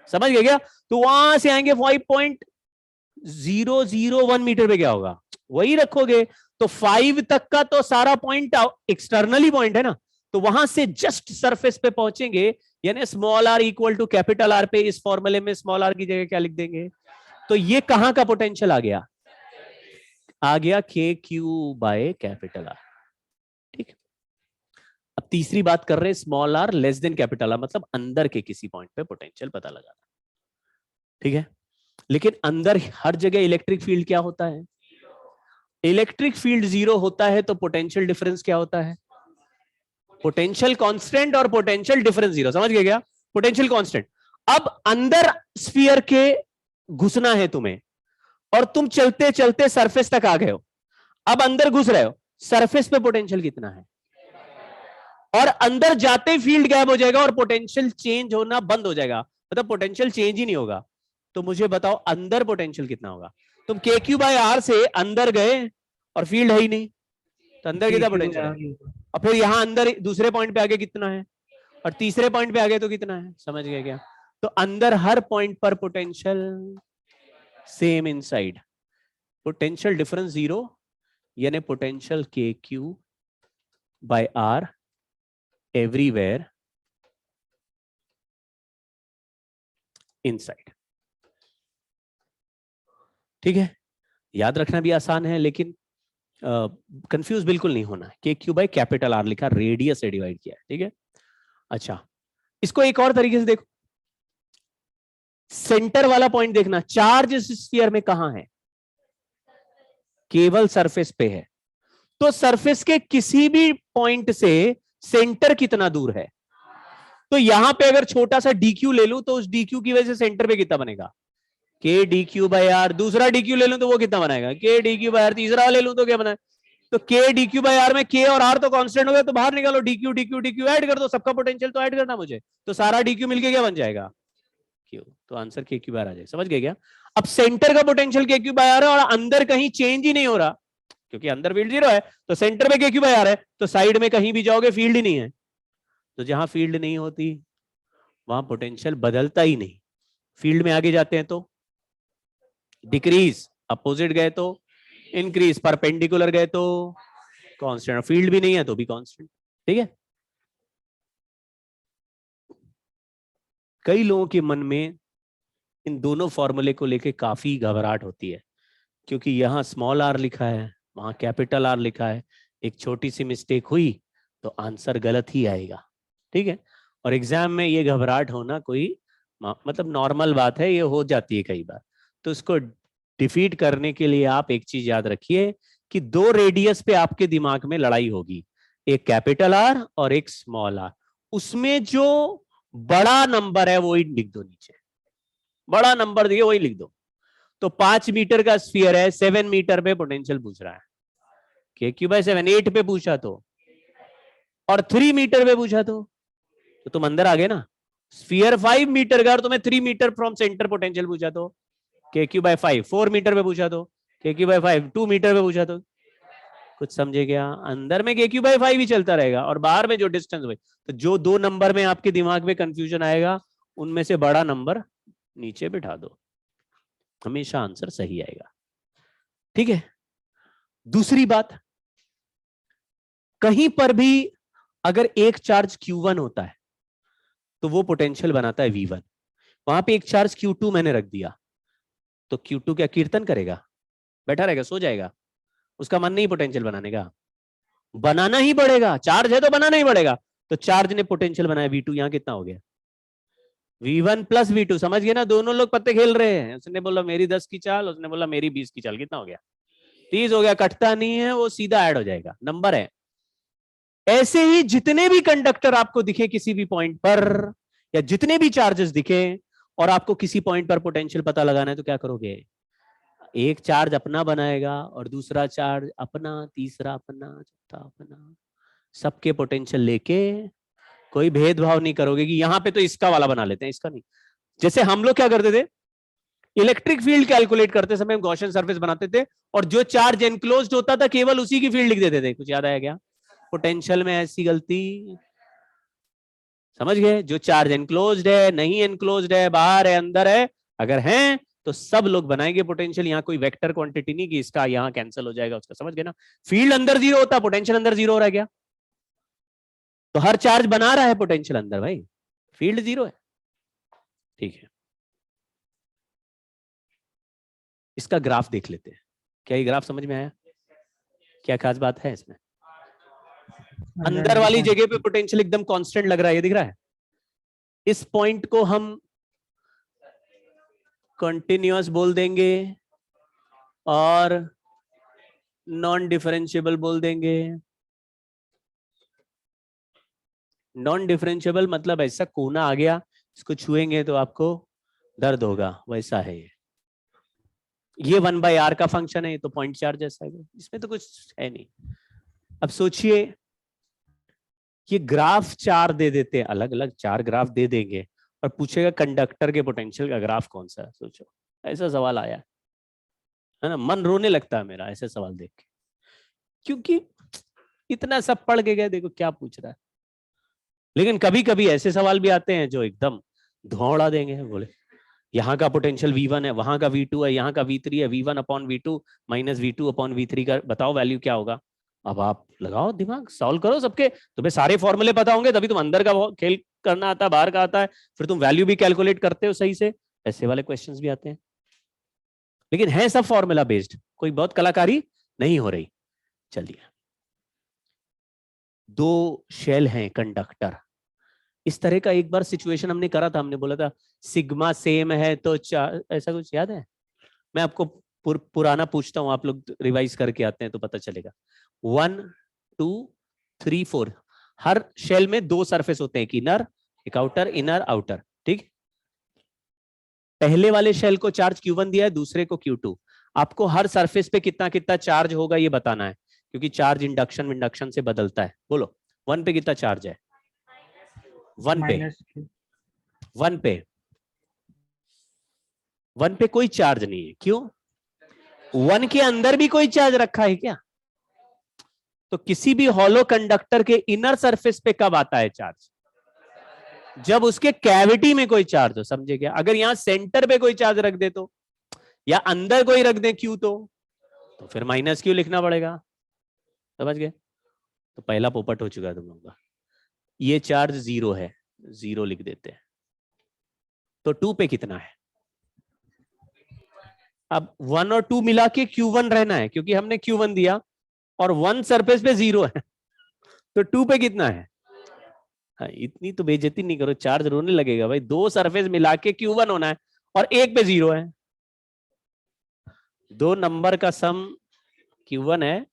समझ गए क्या? तो वहां से आएंगे 5.001 मीटर पे क्या होगा, वही रखोगे। तो 5 तक का तो सारा पॉइंट एक्सटर्नली पॉइंट है ना, तो वहां से जस्ट सरफेस पे पहुंचेंगे, यानी small r equal to capital R पे इस फॉर्मूले में स्मॉल r की जगह क्या लिख देंगे, तो ये कहां का पोटेंशियल आ गया के क्यू बाय कैपिटल R। ठीक, अब तीसरी बात कर रहे हैं, small r less than capital R, मतलब अंदर के किसी पॉइंट पे पोटेंशियल पता लगाना। ठीक है, लेकिन अंदर हर जगह इलेक्ट्रिक फील्ड क्या होता है, इलेक्ट्रिक फील्ड 0 होता है, तो पोटेंशियल डिफरेंस क्या होता है, पोटेंशियल कांस्टेंट और पोटेंशियल डिफरेंस 0, समझ गए क्या, पोटेंशियल कांस्टेंट। अब अंदर स्फीयर के घुसना है तुम्हें, और तुम चलते चलते सरफेस तक आ गए हो, अब अंदर घुस रहे हो, सरफेस पे पोटेंशियल कितना है, और अंदर जाते ही फील्ड गायब हो जाएगा और पोटेंशियल चेंज होना बंद हो जाएगा, मतलब पोटेंशियल चेंज ही नहीं होगा। तो मुझे बताओ अंदर पोटेंशियल कितना होगा, तुम के क्यू बाय आर से अंदर गए और फील्ड है ही नहीं, तो अंदर कितना पोटेंशियल है, और फिर यहां अंदर दूसरे पॉइंट पे आगे कितना है, और तीसरे पॉइंट पे आगे तो कितना है, समझ गए क्या? तो अंदर हर पॉइंट पर potential same inside, potential difference 0, यानी potential k Q by r everywhere inside. ठीक है, याद रखना भी आसान है, लेकिन कंफ्यूज बिल्कुल नहीं होना। के क्यू बाय कैपिटल आर लिखा, रेडियस से डिवाइड किया है। ठीक है, अच्छा इसको एक और तरीके से देखो, सेंटर वाला पॉइंट देखना, चार्ज इस स्फीयर में कहां है, केवल सरफेस पे है, तो सरफेस के किसी भी पॉइंट से सेंटर कितना दूर है, तो यहां पे अगर छोटा सा डीक्यू ले लूं, तो उस डीक्यू की वजह से सेंटर पे कितना बनेगा, के डी क्यू बाय आर। दूसरा डीक्यू ले लूं तो वो कितना बनाएगा, के डी क्यू बाय आर। तीसरा ले लूं तो क्या बनाए, तो के डी क्यू बाय आर में के और आर तो कांस्टेंट हो गया, तो बाहर निकालो, डीक्यू डीक्यू डीक्यू ऐड कर दो, सबका पोटेंशियल तो ऐड करना मुझे, तो सारा डीक्यू मिलके क्या बन जाएगा, क्यू, तो आंसर के क्यू बाय आर आ जाएगा। समझ गए क्या? अब सेंटर का potential k Q by are है, और अंदर कहीं चेंज ही नहीं हो रहा, क्योंकि अंदर फील्ड 0 है, तो सेंटर में के क्यू बाय आर है, तो साइड में कहीं भी जाओगे फील्ड ही नहीं है, तो जहां फील्ड नहीं होती वहां पोटेंशियल बदलता ही नहीं। फील्ड में आगे जाते हैं तो डिक्रीज, अपोजिट गए तो इंक्रीज, परपेंडिकुलर गए तो कांस्टेंट, फील्ड भी नहीं है तो भी कांस्टेंट। ठीक है, कई लोगों के मन में इन दोनों फॉर्मूले को लेके काफी घबराहट होती है, क्योंकि यहां स्मॉल आर लिखा है, वहां कैपिटल आर लिखा है, एक छोटी सी मिस्टेक हुई तो आंसर गलत ही आएगा। ठीक है, और एग्जाम में ये घबराहट होना कोई मतलब नॉर्मल बात है, ये हो जाती है कई बार। तो इसको डिफीट करने के लिए आप एक चीज याद रखिए कि 2 रेडियस पे आपके दिमाग में लड़ाई होगी, एक कैपिटल आर और एक स्मॉल आर, उसमें जो बड़ा नंबर है वही लिख दो नीचे, बड़ा नंबर दिए वही लिख दो। तो 5 मीटर का स्फीयर है, 7 मीटर पे पोटेंशियल पूछ रहा है, के क्यू बाय 7, 8 पे पूछा तो, और 3 मीटर पे पूछा तो तुम अंदर आ गए ना। स्फीयर 5 मीटर का और तुम्हें 3 मीटर फ्रॉम सेंटर पोटेंशियल पूछा तो के क्यू बाय 5, 4 मीटर पे पूछा तो के क्यू बाय 5, 2 मीटर पे पूछा तो, कुछ समझे क्या? अंदर में के क्यू बाय 5 ही चलता रहेगा, और बाहर में जो डिस्टेंस हुए, तो जो 2 नंबर में आपके दिमाग में कंफ्यूजन आएगा उनमें से बड़ा नंबर नीचे बिठा दो, हमेशा आंसर सही आएगा। ठीक है, दूसरी बात, कहीं पर भी अगर एक चार्ज Q1 होता है तो वो पोटेंशियल बनाता है V1, वहां पे एक चार्ज Q2 मैंने रख दिया, तो Q2 क्या कीर्तन करेगा, बैठा रहेगा, सो जाएगा, उसका मन नहीं पोटेंशियल बनाने का, बनाना ही पड़ेगा, चार्ज है तो बनाना ही पड़ेगा। तो चार्ज ने पोटेंशियल बनाया V2, यहां कितना हो गया, V1 प्लस V2, समझ गए ना? दोनों लोग पत्ते खेल रहे हैं, उसने बोला मेरी 10 की चाल, उसने बोला मेरी 20 की चाल, कितना हो गया, 30 हो गया, कटता नहीं है, वो सीधा ऐड हो जाएगा, नंबर है। ऐसे ही जितने भी कंडक्टर आपको दिखे किसी भी पॉइंट पर, या जितने भी चार्जेस दिखे, और आपको किसी पॉइंट पर पोटेंशियल पता लगाना है, तो क्या करोगे, एक चार्ज अपना बनाएगा और दूसरा चार्ज अपना, तीसरा अपना, चौथा अपना, सबके पोटेंशियल लेके, कोई भेदभाव नहीं करोगे कि यहां पे तो इसका वाला बना लेते हैं, इसका नहीं। जैसे हम लोग क्या करते थे, इलेक्ट्रिक फील्ड कैलकुलेट करते समय हम गॉसियन सरफेस बनाते थे और जो चार्ज एनक्लोज्ड होता था केवल उसी की फील्ड लिख देते थे। कुछ याद आया क्या? पोटेंशियल में ऐसी गलती समझ गए? जो चार्ज एनक्लोज्ड है, नहीं एनक्लोज्ड है, बाहर है, अंदर है, अगर हैं तो सब लोग बनाएंगे पोटेंशियल। यहाँ कोई वेक्टर क्वांटिटी नहीं कि इसका यहाँ कैंसिल हो जाएगा उसका, समझ गए ना? फील्ड अंदर जीरो होता, पोटेंशियल अंदर जीरो हो रहा है क्या? तो हर चार्ज बना रहा है पोटेंशियल अंदर भाई, फील्ड जीरो है। ठीक है, इसका ग्राफ देख लेते हैं। क्या ये ग्राफ समझ में आया? क्या खास बात है इसमें? अंदर वाली जगह पे पोटेंशियल एकदम कांस्टेंट लग रहा है, ये दिख रहा है। इस पॉइंट को हम कंटिन्यूअस बोल देंगे और नॉन डिफरेंशिएबल बोल देंगे। नॉन डिफरेंशिएबल मतलब ऐसा कोना आ गया, इसको छुएंगे तो आपको दर्द होगा, वैसा है ये 1/r का फंक्शन है, तो पॉइंट चार्ज जैसा है, इसमें तो कुछ है नहीं। अब सोचिए, ये ग्राफ 4 दे देते हैं, अलग अलग 4 ग्राफ दे देंगे और पूछेगा कंडक्टर के पोटेंशियल का ग्राफ कौन सा है। सोचो, ऐसा सवाल आया है ना, मन रोने लगता है मेरा ऐसे सवाल देख के, क्योंकि इतना सब पढ़ के गए, देखो क्या पूछ रहा है। लेकिन कभी कभी ऐसे सवाल भी आते हैं जो एकदम धुआं उड़ा देंगे। बोले यहाँ का पोटेंशियल V1 है, वहां का V2 है, यहाँ का V3 है, V1 upon V2 minus V2 upon V3 का बताओ वैल्यू क्या होगा। अब आप लगाओ दिमाग, सॉल्व करो सबके, तुम्हें सारे फॉर्मूले पता होंगे तभी तुम अंदर का खेल करना आता है, बाहर का आता है, फिर तुम वैल्यू भी कैलकुलेट करते हो सही से। ऐसे वाले क्वेश्चंस भी आते हैं, लेकिन है सब फॉर्मूला बेस्ड, कोई बहुत कलाकारी नहीं हो रही। चलिए, 2 शेल हैं कंडक्टर। इस तरह का एक बार सिचुएशन हमने करा था, हमने बोला था सिग्मा सेम है तो ऐसा कुछ याद है? मैं आपको पुराना पूछता हूं, आप लोग रिवाइज करके आते हैं तो पता चलेगा। 1 2 3 4 हर शेल में 2 सरफेस होते हैं, एक इनर एक आउटर, इनर आउटर, ठीक। पहले वाले शेल को चार्ज Q1 दिया है, दूसरे को Q2। आपको हर सरफेस पे कितना कितना चार्ज होगा ये बताना है, क्योंकि चार्ज इंडक्शन से बदलता है। बोलो 1 पे कितना चार्ज है? 1 पे 1 पे कोई चार्ज नहीं है। क्यों? 1 के अंदर भी कोई चार्ज रखा है क्या? तो किसी भी हॉलो कंडक्टर के इनर सरफेस पे कब आता है चार्ज? जब उसके कैविटी में कोई चार्ज हो, समझे क्या? अगर यहां सेंटर पे कोई चार्ज रख दे तो, या अंदर कोई रख दे Q तो फिर माइनस Q लिखना पड़ेगा, समझ गए? तो पहला पोपट हो चुका है तुम लोगों का। ये चार्ज 0 है, 0 लिख देते हैं। तो 2 पे कितना है? अब 1 और 2 मिला के Q1 रहना है, क्योंकि हमने Q1 दिया और 1 सरफेस पे 0 है, तो 2 पे कितना है? हाँ, इतनी तो बेइज्जती नहीं करो, चार्ज रोने लगेगा भाई। 2 सरफेस मिला के Q1 होना है और 1 पे 0 है। 2 नंबर का सम Q1 है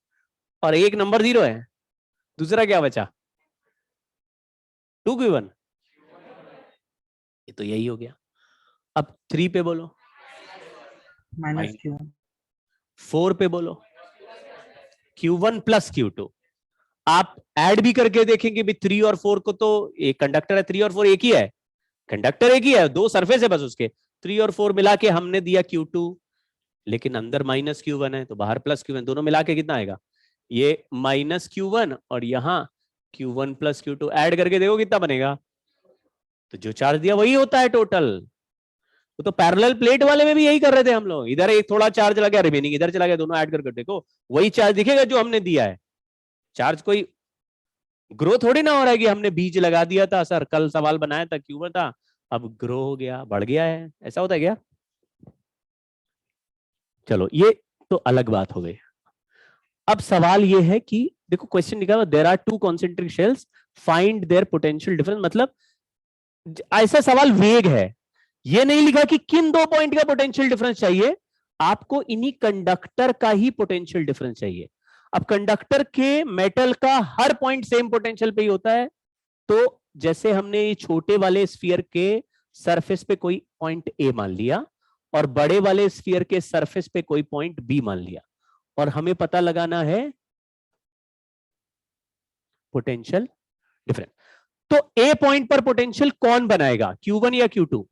और 1 नंबर 0 है, दूसरा क्या बचा? 2Q1, ये तो यही हो गया। अब 3 पे बोलो, माइनस Q1। 4 पे बोलो Q1 प्लस Q2। आप ऐड भी करके देखेंगे भी 3 और 4 को, तो एक कंडक्टर है, 3 और 4 एक ही है, कंडक्टर एक ही है, 2 सरफेस है बस उसके। 3 और 4 मिला के हमने दिया Q2, लेकिन अंदर माइनस Q1 है तो बाहर प्लस Q1, दोनों मिला के कितना आएगा? ये माइनस Q1 और यहाँ Q1 प्लस Q2 ऐड करके देखो कितना बनेगा। तो जो चार्ज दिया वही होता है टोटल। तो पैरेलल प्लेट वाले में भी यही कर रहे थे हम लोग, इधर एक थोड़ा चार्ज लगा, रिमेनिंग इधर चला गया, दोनों ऐड करके देखो वही चार्ज दिखेगा जो हमने दिया है। चार्ज कोई ग्रो थोड़ी ना हो रहा है कि हमने बीज लगा दिया था सर, कल सवाल बनाया था क्यों था, अब ग्रो हो गया, बढ़ गया है, ऐसा होता है क्या? चलो ये तो अलग बात हो गई। अब सवाल ये है कि देखो क्वेश्चन लिखा हुआ there are 2 concentric shells, find their potential difference. मतलब ऐसा सवाल वेग है, ये नहीं लिखा कि किन 2 पॉइंट का पोटेंशियल डिफरेंस चाहिए, आपको इन्हीं कंडक्टर का ही पोटेंशियल डिफरेंस चाहिए। अब कंडक्टर के मेटल का हर पॉइंट सेम पोटेंशियल पे ही होता है, तो जैसे हमने ये छोटे वाले स्फीयर के सरफेस पे कोई पॉइंट ए मान लिया और बड़े वाले स्फीयर के सरफेस पे कोई पॉइंट बी मान लिया, और हमें पता लगाना है पोटेंशियल डिफरेंस। तो ए पॉइंट पर पोटेंशियल कौन बनाएगा, Q1 या Q2?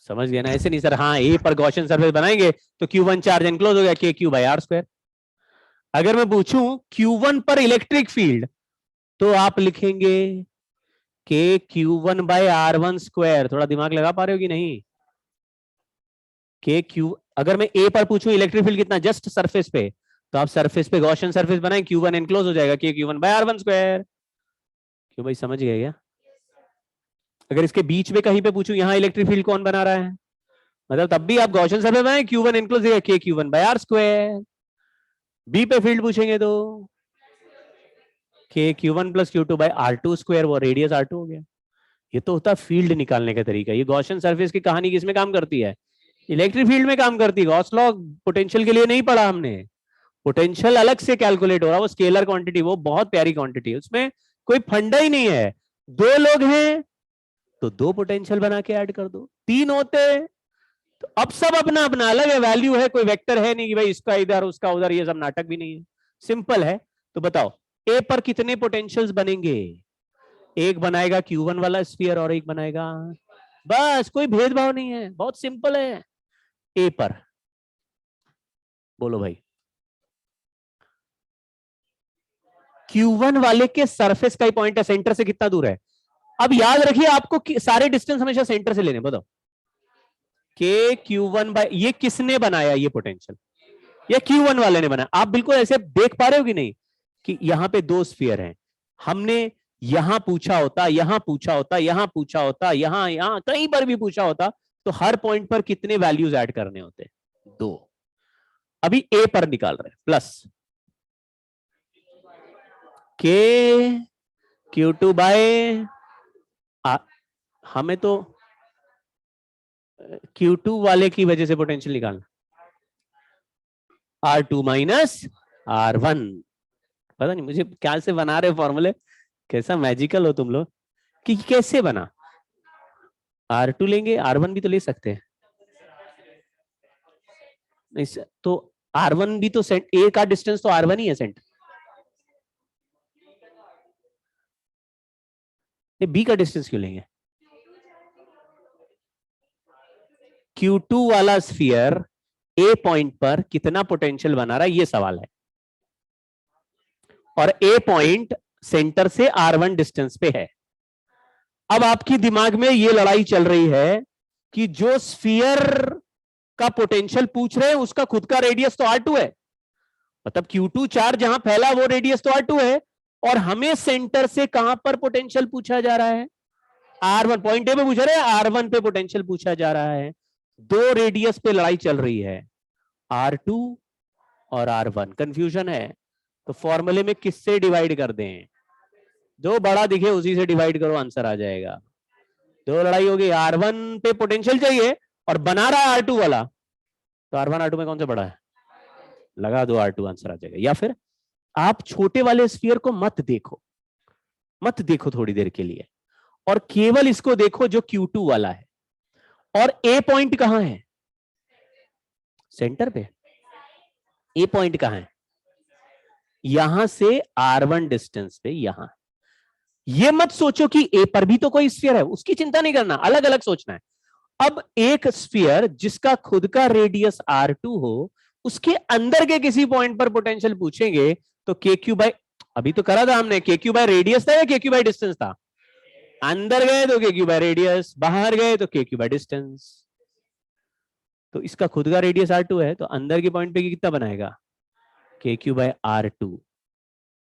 समझ गए ना? ऐसे नहीं सर, हाँ ए पर गॉसियन सरफेस बनाएंगे तो Q1 चार्ज एनक्लोज हो गया KQ/R²। अगर मैं पूछूं Q1 पर इलेक्ट्रिक फील्ड तो आप लिखेंगे KQ1/R1²। थोड़ा दिमाग लगा पा रहे हो कि नहीं? KQ, अगर मैं ए पर पूछूं इलेक्ट्रिक फील्ड कितना जस्ट सरफेस पे, तो आप सरफेस पे गॉसियन सरफेस बनाएं, Q1 एनक्लोज हो जाएगा KQ1/R1²। क्यों भाई, समझ गए क्या? अगर इसके बीच में कहीं पे पूछूं यहां इलेक्ट्रिक फील्ड कौन बना रहा है, मतलब तब भी आप गॉसियन सरफेस बनाएं, Q1 एनक्लोज है KQ1/R²। बी पे फील्ड पूछेंगे तो KQ1 + Q2/R2², वो रेडियस R2 हो गया। ये तो होता फील्ड निकालने का तरीका। ये गॉसियन सरफेस की कहानी किसमें काम करती है? इलेक्ट्रिक फील्ड में काम करती है। गॉस लॉ पोटेंशियल के लिए नहीं पढ़ा हमने, पोटेंशियल अलग से कैलकुलेट हो रहा है, वो स्केलर क्वांटिटी, वो बहुत प्यारी क्वांटिटी है, उसमें कोई फंडा ही नहीं है। 2 लोग हैं तो 2 पोटेंशियल बना के ऐड कर दो, 3 होते तो अब सब अपना अपना अलग है, वैल्यू है, कोई वेक्टर है नहीं कि भाई इसका इधर उसका उधर, ये सब नाटक भी नहीं है, सिंपल है। तो बताओ ए पर कितने पोटेंशियल्स बनेंगे? एक बनाएगा Q1 वाला स्फीयर और एक बनाएगा, बस कोई भेदभाव नहीं है, बहुत सिंपल है। ए पर बोलो भाई, Q1 वाले के सरफेस का ही पॉइंट है, सेंटर से कितना दूर है? अब याद रखिए आपको सारे डिस्टेंस हमेशा सेंटर से लेने। बताओ KQ1 ये किसने बनाया ये पोटेंशियल? ये Q1 वाले ने बनाया। आप बिल्कुल ऐसे देख पा रहे हो कि नहीं कि यहां पे 2 स्फीयर हैं, हमने यहां पूछा होता, यहां पूछा होता, यहां पूछा होता, यहां कहीं पर भी पूछा होता, तो हर पॉइंट पर कितने वैल्यूज ऐड करने होते? 2। अभी ए पर निकाल रहे हैं, प्लस KQ2 हमें तो Q2 वाले की वजह से पोटेंशियल निकालना, R2 - R1। पता नहीं मुझे क्या से बना रहे फॉर्मूले, कैसा मैजिकल हो तुम लोग कि कैसे बना। R2 लेंगे, R1 भी तो ले सकते हैं, नहीं तो R1 भी तो सेंट, ए का डिस्टेंस तो R1 ही है सेंटर, बी का डिस्टेंस क्यों लेंगे? Q2 वाला स्फीयर ए पॉइंट पर कितना पोटेंशियल बना रहा है ये सवाल है, और ए पॉइंट सेंटर से R1 डिस्टेंस पे है। अब आपकी दिमाग में ये लड़ाई चल रही है कि जो स्फीयर का पोटेंशियल पूछ रहे हैं उसका खुद का रेडियस तो R2 है, मतलब Q2 चार्ज जहां फैला वो रेडियस तो R2 है, और हमें सेंटर से कहां पर पोटेंशियल पूछा जा रहा है? R1, पॉइंट ए पे पूछा रहे हैं, R1 पे पोटेंशियल पूछा जा रहा है। 2 रेडियस पे लड़ाई चल रही है, R2 और R1, कंफ्यूजन है। तो फॉर्मूले में किससे डिवाइड कर दें? जो बड़ा दिखे उसी से डिवाइड करो, आंसर आ जाएगा। 2 लड़ाई होगी, R1 पे पोटेंशियल चाहिए और बना रहा है R2 वाला, तो R1 R2 में कौन सा बड़ा है? लगा दो R2, आंसर आ जाएगा। या फिर आप छोटे वाले स्फीयर को मत देखो थोड़ी देर के लिए, और केवल इसको देखो जो Q2 वाला है, और ए पॉइंट कहां है? सेंटर पे। ए पॉइंट कहां है? यहां से R1 डिस्टेंस पे, यहां। ये मत सोचो कि ए पर भी तो कोई स्फीयर है, उसकी चिंता नहीं करना, अलग अलग सोचना है। अब एक स्फीयर जिसका खुद का रेडियस R2 हो, उसके अंदर के किसी पॉइंट पर पोटेंशियल पूछेंगे तो KQ, अभी तो करा था हमने, KQ रेडियस था या KQ डिस्टेंस था? अंदर गए तो KQ रेडियस, बाहर गए तो KQ डिस्टेंस। तो इसका खुद का रेडियस R2 है, तो अंदर के पॉइंट पे कितना बनाएगा? KQ/R2।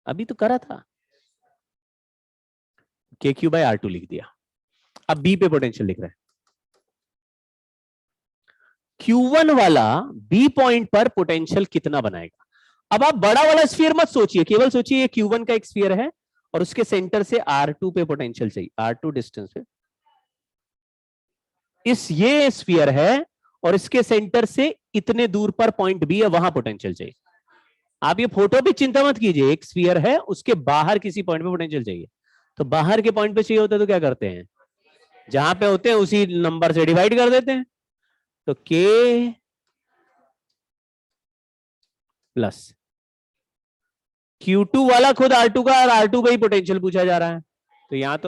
अभी तो करा था, KQ/R2 लिख दिया। अब बी पे पोटेंशियल लिख रहे हैं, Q1 वाला बी पॉइंट पर पोटेंशियल कितना बनाएगा? अब आप बड़ा वाला स्फीयर मत सोचिए, केवल सोचिए ये Q1 का एक स्फीयर है और उसके सेंटर से R2 पे पोटेंशियल चाहिए, R2 डिस्टेंस पे। ये स्फीयर है और इसके सेंटर से इतने दूर पर पॉइंट बी है, वहां पोटेंशियल चाहिए। आप ये फोटो भी चिंता मत कीजिए, एक स्फीयर है उसके बाहर किसी पॉइंट पे पोटेंशियल चाहिए, तो बाहर के पॉइंट पे चाहिए होता है तो क्या करते हैं? जहां पे होते हैं उसी नंबर से डिवाइड कर देते हैं, तो K प्लस Q2 वाला खुद R2 का, और R2 का ही पोटेंशियल पूछा जा रहा है, तो यहां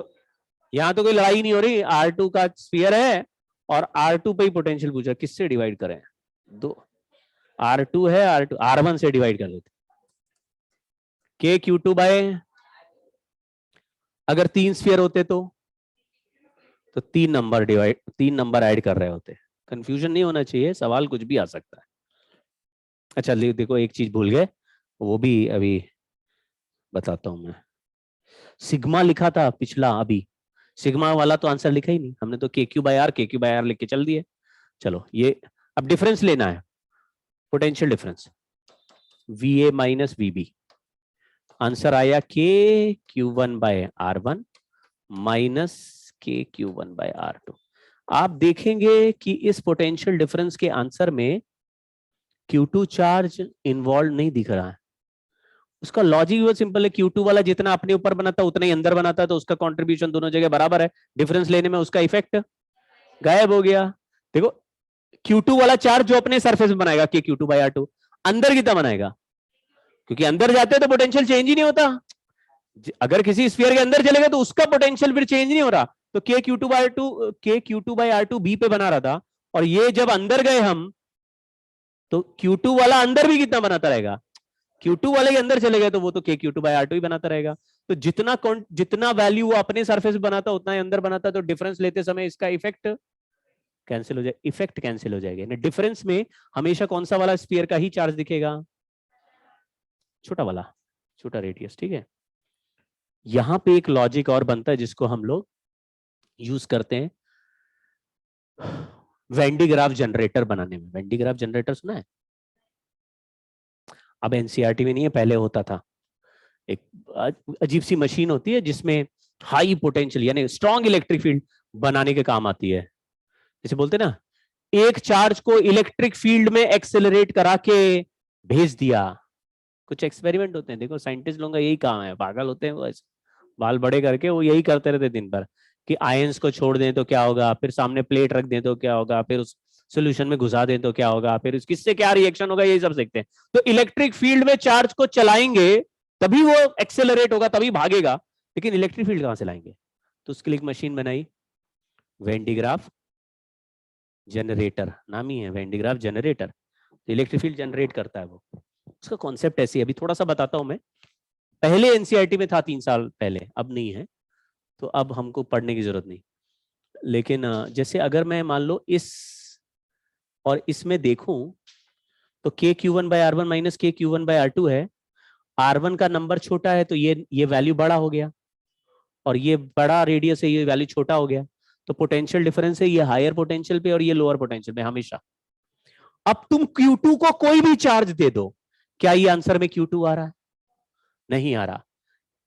तो कोई लड़ाई नहीं हो रही। R2 का स्फीयर है और R2 पे ही पोटेंशियल पूछा, किससे डिवाइड करें? दो R2 है, R2 R1 से डिवाइड कर देते। KQ2 बाय, अगर 3 स्फीयर होते तो 3 नंबर ऐड कर रहे होते। कंफ्यूजन नहीं होना चाहिए, सवाल कुछ भी आ सकता है। अच्छा देखो एक चीज भूल गए, वो भी अभी बताता हूं मैं। सिग्मा लिखा था पिछला, अभी सिग्मा वाला तो आंसर लिखा ही नहीं हमने, तो KQ/R लिख के चल दिए। चलो ये अब डिफरेंस लेना है, potential difference VA minus VB। Answer आया KQ1/R1 माइनस KQ1/R2। आप देखेंगे कि इस पोटेंशियल डिफरेंस के आंसर में Q2 चार्ज इन्वॉल्व नहीं दिख रहा है। उसका लॉजिक बहुत सिंपल है, Q2 वाला जितना अपने ऊपर बनाता उतना ही अंदर बनाता, तो उसका कंट्रीब्यूशन दोनों जगह बराबर है, डिफरेंस लेने में उसका इफेक्ट गायब हो गया। देखो Q2 वाला चार्ज जो अपने सरफेस में बनाएगा KQ2/R2, अंदर कितना बनाएगा? क्योंकि अंदर जाते हैं तो पोटेंशियल चेंज ही नहीं होता। अगर किसी स्फीयर के अंदर चलेगा तो उसका पोटेंशियल फिर चेंज नहीं हो रहा, तो KQ2/R2 B पे बना रहा था, और ये जब अंदर गए हम तो Q2 वाला अंदर भी कितना बनाता रहेगा? Q2 वाले के अंदर चले गए तो वो तो KQ2/R2 ही बनाता रहेगा। तो जितना वैल्यू वो अपने सरफेस बनाता उतना ही अंदर बनाता, तो डिफरेंस लेते समय इसका इफेक्ट कैंसिल हो जाए, इफेक्ट कैंसिल हो जाएगा। डिफरेंस में हमेशा कौन सा वाला स्फीयर का ही चार्ज दिखेगा? छोटा वाला, छोटा रेडियस, ठीक है। यहां पे एक लॉजिक और बनता है जिसको हम लोग यूज करते हैं वेन डी ग्राफ जनरेटर बनाने में। वेन डी ग्राफ जनरेटर सुना है? अब एनसीईआरटी में नहीं है, पहले होता था। एक अजीब सी मशीन होती है जिसमें हाई पोटेंशियल यानी स्ट्रॉन्ग इलेक्ट्रिक फील्ड बनाने के काम आती है। जैसे बोलते ना, एक चार्ज को इलेक्ट्रिक फील्ड में एक्सेलरेट करा के भेज दिया। कुछ एक्सपेरिमेंट होते हैं, देखो साइंटिस्ट लोगों का यही काम है, पागल होते हैं वो, ऐसे बाल बड़े करके वो यही करते रहते दिन भर कि आयंस को छोड़ दें तो क्या होगा, फिर सामने प्लेट रख दें तो क्या होगा, फिर उस सोल्यूशन में घुसा दें तो क्या होगा, फिर किससे क्या रिएक्शन होगा, यही सब सीखते हैं। तो इलेक्ट्रिक फील्ड में चार्ज को चलाएंगे तभी वो एक्सेलरेट होगा, तभी भागेगा, लेकिन इलेक्ट्रिक फील्ड कहां से लाएंगे? तो उसके लिए एक मशीन बनाई, वेन डी ग्राफ जनरेटर नाम ही है, वेन डी ग्राफ जनरेटर। तो इलेक्ट्रिक फील्ड जनरेट करता है वो। उसका कॉन्सेप्ट ऐसी है, अभी थोड़ा सा बताता हूं मैं। पहले एनसीईआरटी में था 3 साल पहले, अब नहीं है, तो अब हमको पढ़ने की जरूरत नहीं। लेकिन जैसे अगर मैं मान लो इस और इसमें देखूं तो KQ1/R1 माइनस KQ1/R2 है। R1 का नंबर छोटा है तो ये वैल्यू बड़ा हो गया, और ये बड़ा रेडियस है, ये वैल्यू छोटा हो गया। तो पोटेंशियल डिफरेंस है, ये हायर पोटेंशियल पे और ये लोअर पोटेंशियल पे हमेशा। अब तुम Q2 को कोई भी चार्ज दे दो, क्या ये आंसर में Q2 आ रहा है? नहीं आ रहा।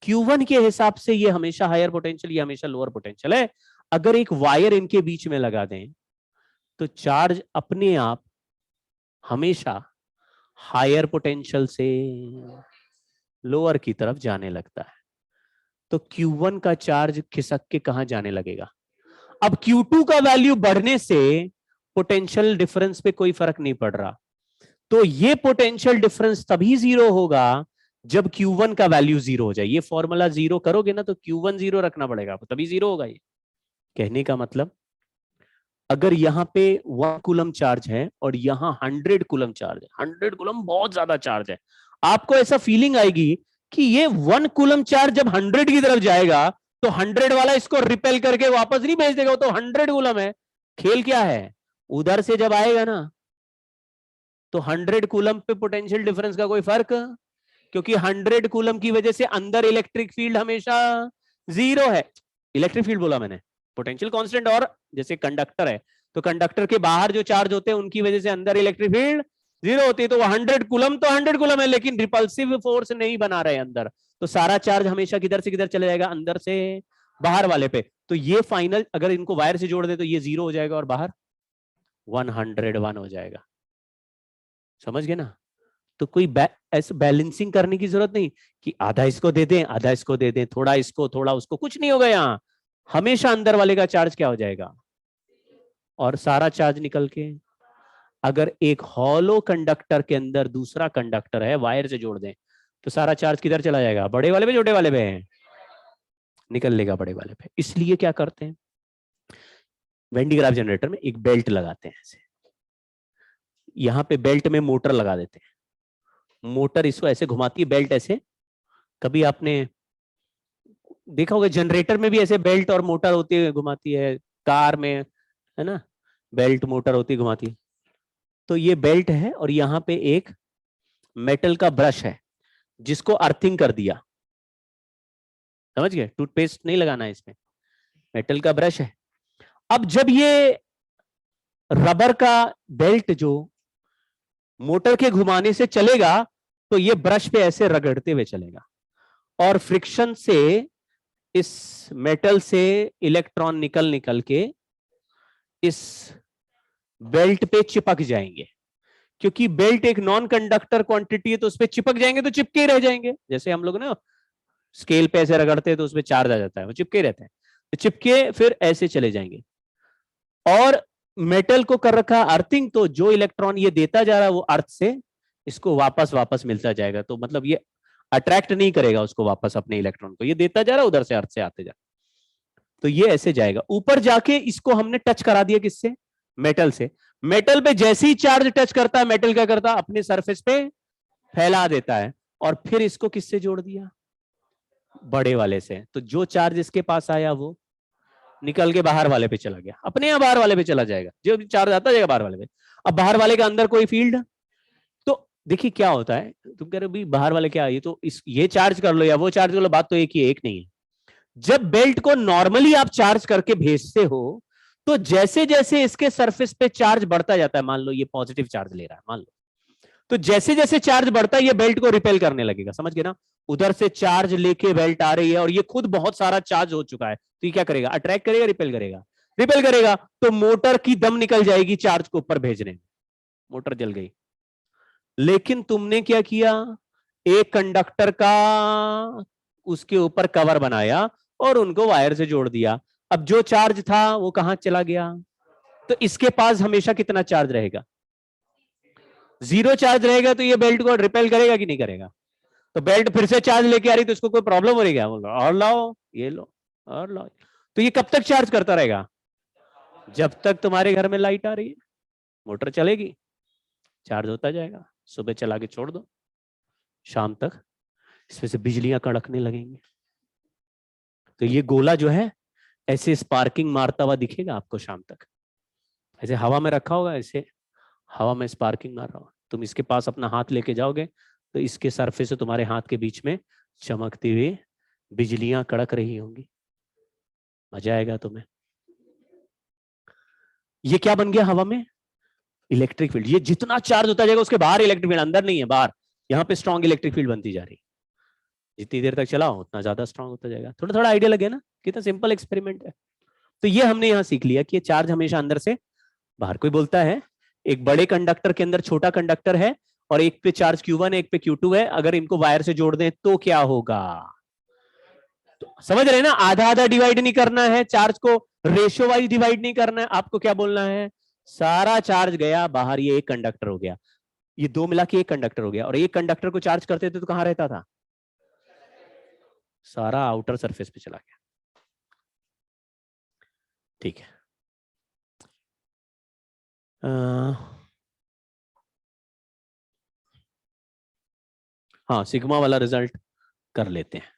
Q1 के हिसाब से ये हमेशा हायर पोटेंशियल, ये हमेशा लोअर पोटेंशियल है। अगर एक वायर इनके बीच में लगा दें तो चार्ज अपने आप हमेशा हायर पोटेंशियल से लोअर की तरफ जाने लगता है। तो Q1 का चार्ज खिसक के कहां जाने लगेगा? अब Q2 का वैल्यू बढ़ने से पोटेंशियल डिफरेंस पे कोई फर्क नहीं पड़ रहा, तो ये पोटेंशियल डिफरेंस तभी 0 होगा जब Q1 का वैल्यू 0 हो जाए। ये फॉर्मूला 0 करोगे ना तो Q1 0 रखना पड़ेगा, तभी 0 होगा। ये कहने का मतलब, अगर यहाँ पे 1 कूलम चार्ज है और यहाँ 100 कूलम चार्ज है, 100 कूलम बहुत ज्यादा चार्ज है, आपको ऐसा फीलिंग आएगी कि ये 1 कूलम चार्ज जब 100 की तरफ जाएगा तो 100 वाला इसको रिपेल करके वापस नहीं भेज देगा, तो 100 कूलम है। खेल क्या है, उधर से जब आएगा ना तो 100 कूलम पे पोटेंशियल डिफरेंस का कोई फर्क, क्योंकि 100 कूलम की वजह से अंदर इलेक्ट्रिक फील्ड हमेशा 0 है। इलेक्ट्रिक फील्ड बोला मैंने, पोटेंशियल कांस्टेंट। और जैसे कंडक्टर है तो कंडक्टर के बाहर जो चार्ज होते हैं उनकी वजह से अंदर इलेक्ट्रिक फील्ड 0 होती है। तो 100 कूलम तो 100 कूलम है, लेकिन रिपल्सिव फोर्स नहीं बना रहे अंदर, तो सारा चार्ज हमेशा किधर से किधर चले जाएगा, अंदर से बाहर वाले पे। तो ये फाइनल अगर इनको वायर से जोड़ दे तो ये 0 हो जाएगा और बाहर 101 हो जाएगा। समझ गए ना? तो कोई ऐसे बैलेंसिंग करने की जरूरत नहीं कि आधा इसको दे दें आधा इसको दे दें, थोड़ा इसको थोड़ा उसको, कुछ नहीं होगा। यहाँ हमेशा अंदर वाले का चार्ज क्या हो जाएगा, और सारा चार्ज निकल के, अगर एक हॉलो कंडक्टर के अंदर दूसरा कंडक्टर है, वायर से जोड़ दें तो सारा चार्ज किधर चला जाएगा, बड़े वाले पे छोटे वाले पे निकल लेगा, बड़े वाले पे। इसलिए क्या करते हैं, वेन डी ग्राफ जनरेटर में एक बेल्ट लगाते हैं ऐसे, यहां पे बेल्ट में मोटर लगा देते हैं, मोटर इसको ऐसे घुमाती है, बेल्ट ऐसे। कभी आपने देखा होगा जनरेटर में भी ऐसे बेल्ट और मोटर होती है, घुमाती है, कार में है ना, बेल्ट मोटर होती है, घुमाती है। तो ये बेल्ट है और यहाँ पे एक मेटल का ब्रश है जिसको अर्थिंग कर दिया, समझ गए? टूथपेस्ट नहीं लगाना है इसमें, मेटल का ब्रश है। अब जब ये रबर का बेल्ट जो मोटर के घुमाने से चलेगा तो ये ब्रश पे ऐसे रगड़ते हुए चलेगा और फ्रिक्शन से इस मेटल से इलेक्ट्रॉन निकल निकल के इस बेल्ट पे चिपक जाएंगे, क्योंकि बेल्ट एक नॉन कंडक्टर क्वांटिटी है तो उस पे चिपक जाएंगे, तो चिपके ही रह जाएंगे। जैसे हम लोग ना स्केल पे ऐसे रगड़ते हैं तो उसमें चार्ज आ जाता है, वो चिपके रहते हैं, तो चिपके फिर ऐसे चले जाएंगे। और मेटल को कर रखा अर्थिंग, तो जो इलेक्ट्रॉन ये देता जा रहा है वो अर्थ से इसको वापस वापस मिलता जाएगा, तो मतलब ये अट्रैक्ट नहीं करेगा उसको वापस अपने इलेक्ट्रॉन को, ये देता जा रहा है उधर से अर्थ से आते जा, तो ये ऐसे जाएगा ऊपर जाके। इसको हमने टच करा दिया किससे? मेटल से। मेटल पे जैसे ही चार्ज टच करता है मेटल क्या करता है? अपने सरफेस पे फैला देता है, और फिर इसको किससे जोड़ दिया? बड़े वाले से। तो जो चार्ज इसके पास आया वो निकल के बाहर वाले पे चला गया, अपने यहां बाहर वाले पे चला जाएगा, जो चार्ज आता जाएगा बाहर वाले पे। अब बाहर वाले के अंदर कोई फील्ड, तो देखिए क्या होता है, तुम कह रहे हो बाहर वाले क्या, ये तो ये चार्ज कर लो या वो चार्ज कर लो, बात तो एक ही है, एक नहीं है। जब बेल्ट को नॉर्मली आप चार्ज करके भेजते हो तो जैसे जैसे इसके सरफेस पे चार्ज बढ़ता जाता है, मान लो ये पॉजिटिव चार्ज ले रहा है मान लो, तो जैसे जैसे चार्ज बढ़ता है ये बेल्ट को रिपेल करने लगेगा, समझ गए ना? उधर से चार्ज लेके बेल्ट आ रही है और ये खुद बहुत सारा चार्ज हो चुका है, तो ये क्या करेगा? अट्रैक्ट करेगा, रिपेल करेगा? रिपेल करेगा, तो मोटर की दम निकल जाएगी चार्ज को ऊपर भेजने में, मोटर जल गई। लेकिन तुमने क्या किया? एक कंडक्टर का उसके ऊपर कवर बनाया और उनको वायर से जोड़ दिया। अब जो चार्ज था वो कहां चला गया? तो इसके पास हमेशा कितना चार्ज रहेगा? 0 चार्ज रहेगा, तो ये बेल्ट को रिपेल करेगा कि नहीं करेगा? तो बेल्ट फिर से चार्ज लेके आ रही तो इसको कोई प्रॉब्लम हो रही क्या? और लाओ, ये लो और लाओ, तो ये कब तक चार्ज करता रहेगा? जब तक तुम्हारे घर में लाइट आ रही है, मोटर चलेगी, चार्ज होता जाएगा। सुबह चला के छोड़ दो, शाम तक इसमें से बिजलियां कड़कने लगेंगी। तो ये गोला जो है ऐसे स्पार्किंग मारता हुआ दिखेगा आपको शाम तक, ऐसे हवा में रखा होगा, ऐसे हवा में स्पार्किंग मार रहा हो। तुम इसके पास अपना हाथ लेके जाओगे तो इसके सरफेस से तुम्हारे हाथ के बीच में चमकती हुई बिजलियां कड़क रही होंगी, मजा आएगा तुम्हें। ये क्या बन गया हवा में? Electric field. ये जितना चार्ज होता जाएगा उसके बाहर इलेक्ट्रिक फील्ड, अंदर नहीं है, बाहर। यहाँ पे स्ट्रॉन्ग इलेक्ट्रिक फील्ड बनती जा रही है, जितनी देर तक चलाओ उतना ज्यादा स्ट्रॉन्ग होता जाएगा। थोड़ा थोड़ा आइडिया लगे ना, कितना सिंपल एक्सपेरिमेंट है। तो ये हमने यहाँ सीख लिया कि चार्ज हमेशा अंदर से बाहर। कोई बोलता है एक बड़े कंडक्टर के अंदर छोटा कंडक्टर है और एक पे चार्ज Q1 है एक पे Q2 है, अगर इनको वायर से जोड़ दें तो क्या होगा? तो समझ रहे हैं ना, आधा आधा डिवाइड नहीं करना है, चार्ज को रेशियो वाइज डिवाइड नहीं करना है। आपको क्या बोलना है? सारा चार्ज गया बाहर, ये एक कंडक्टर हो गया, ये दो मिला के एक कंडक्टर हो गया। और एक कंडक्टर को चार्ज करते थे तो कहां रहता था? सारा आउटर सरफेस पे चला गया। ठीक है, हाँ सिग्मा वाला रिजल्ट कर लेते हैं।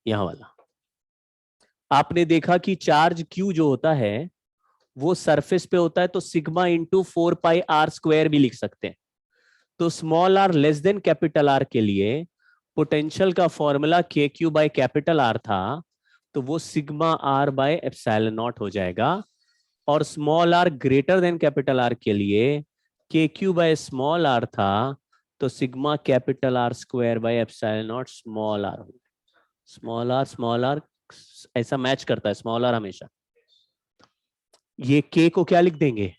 यहां वाला आपने देखा कि चार्ज Q जो होता है वो सरफेस पे होता है, तो सिग्मा इंटू 4πr² भी लिख सकते हैं। तो small r less than capital R के लिए पोटेंशियल का formula KQ by capital R था, तो वो sigma R by epsilon naught हो जाएगा। और small r greater than capital R के लिए KQ बाय स्मॉल r था, तो sigma capital R² by epsilon not small r। Small r ऐसा मैच करता है, स्मॉल r हमेशा। ये K को क्या लिख देंगे?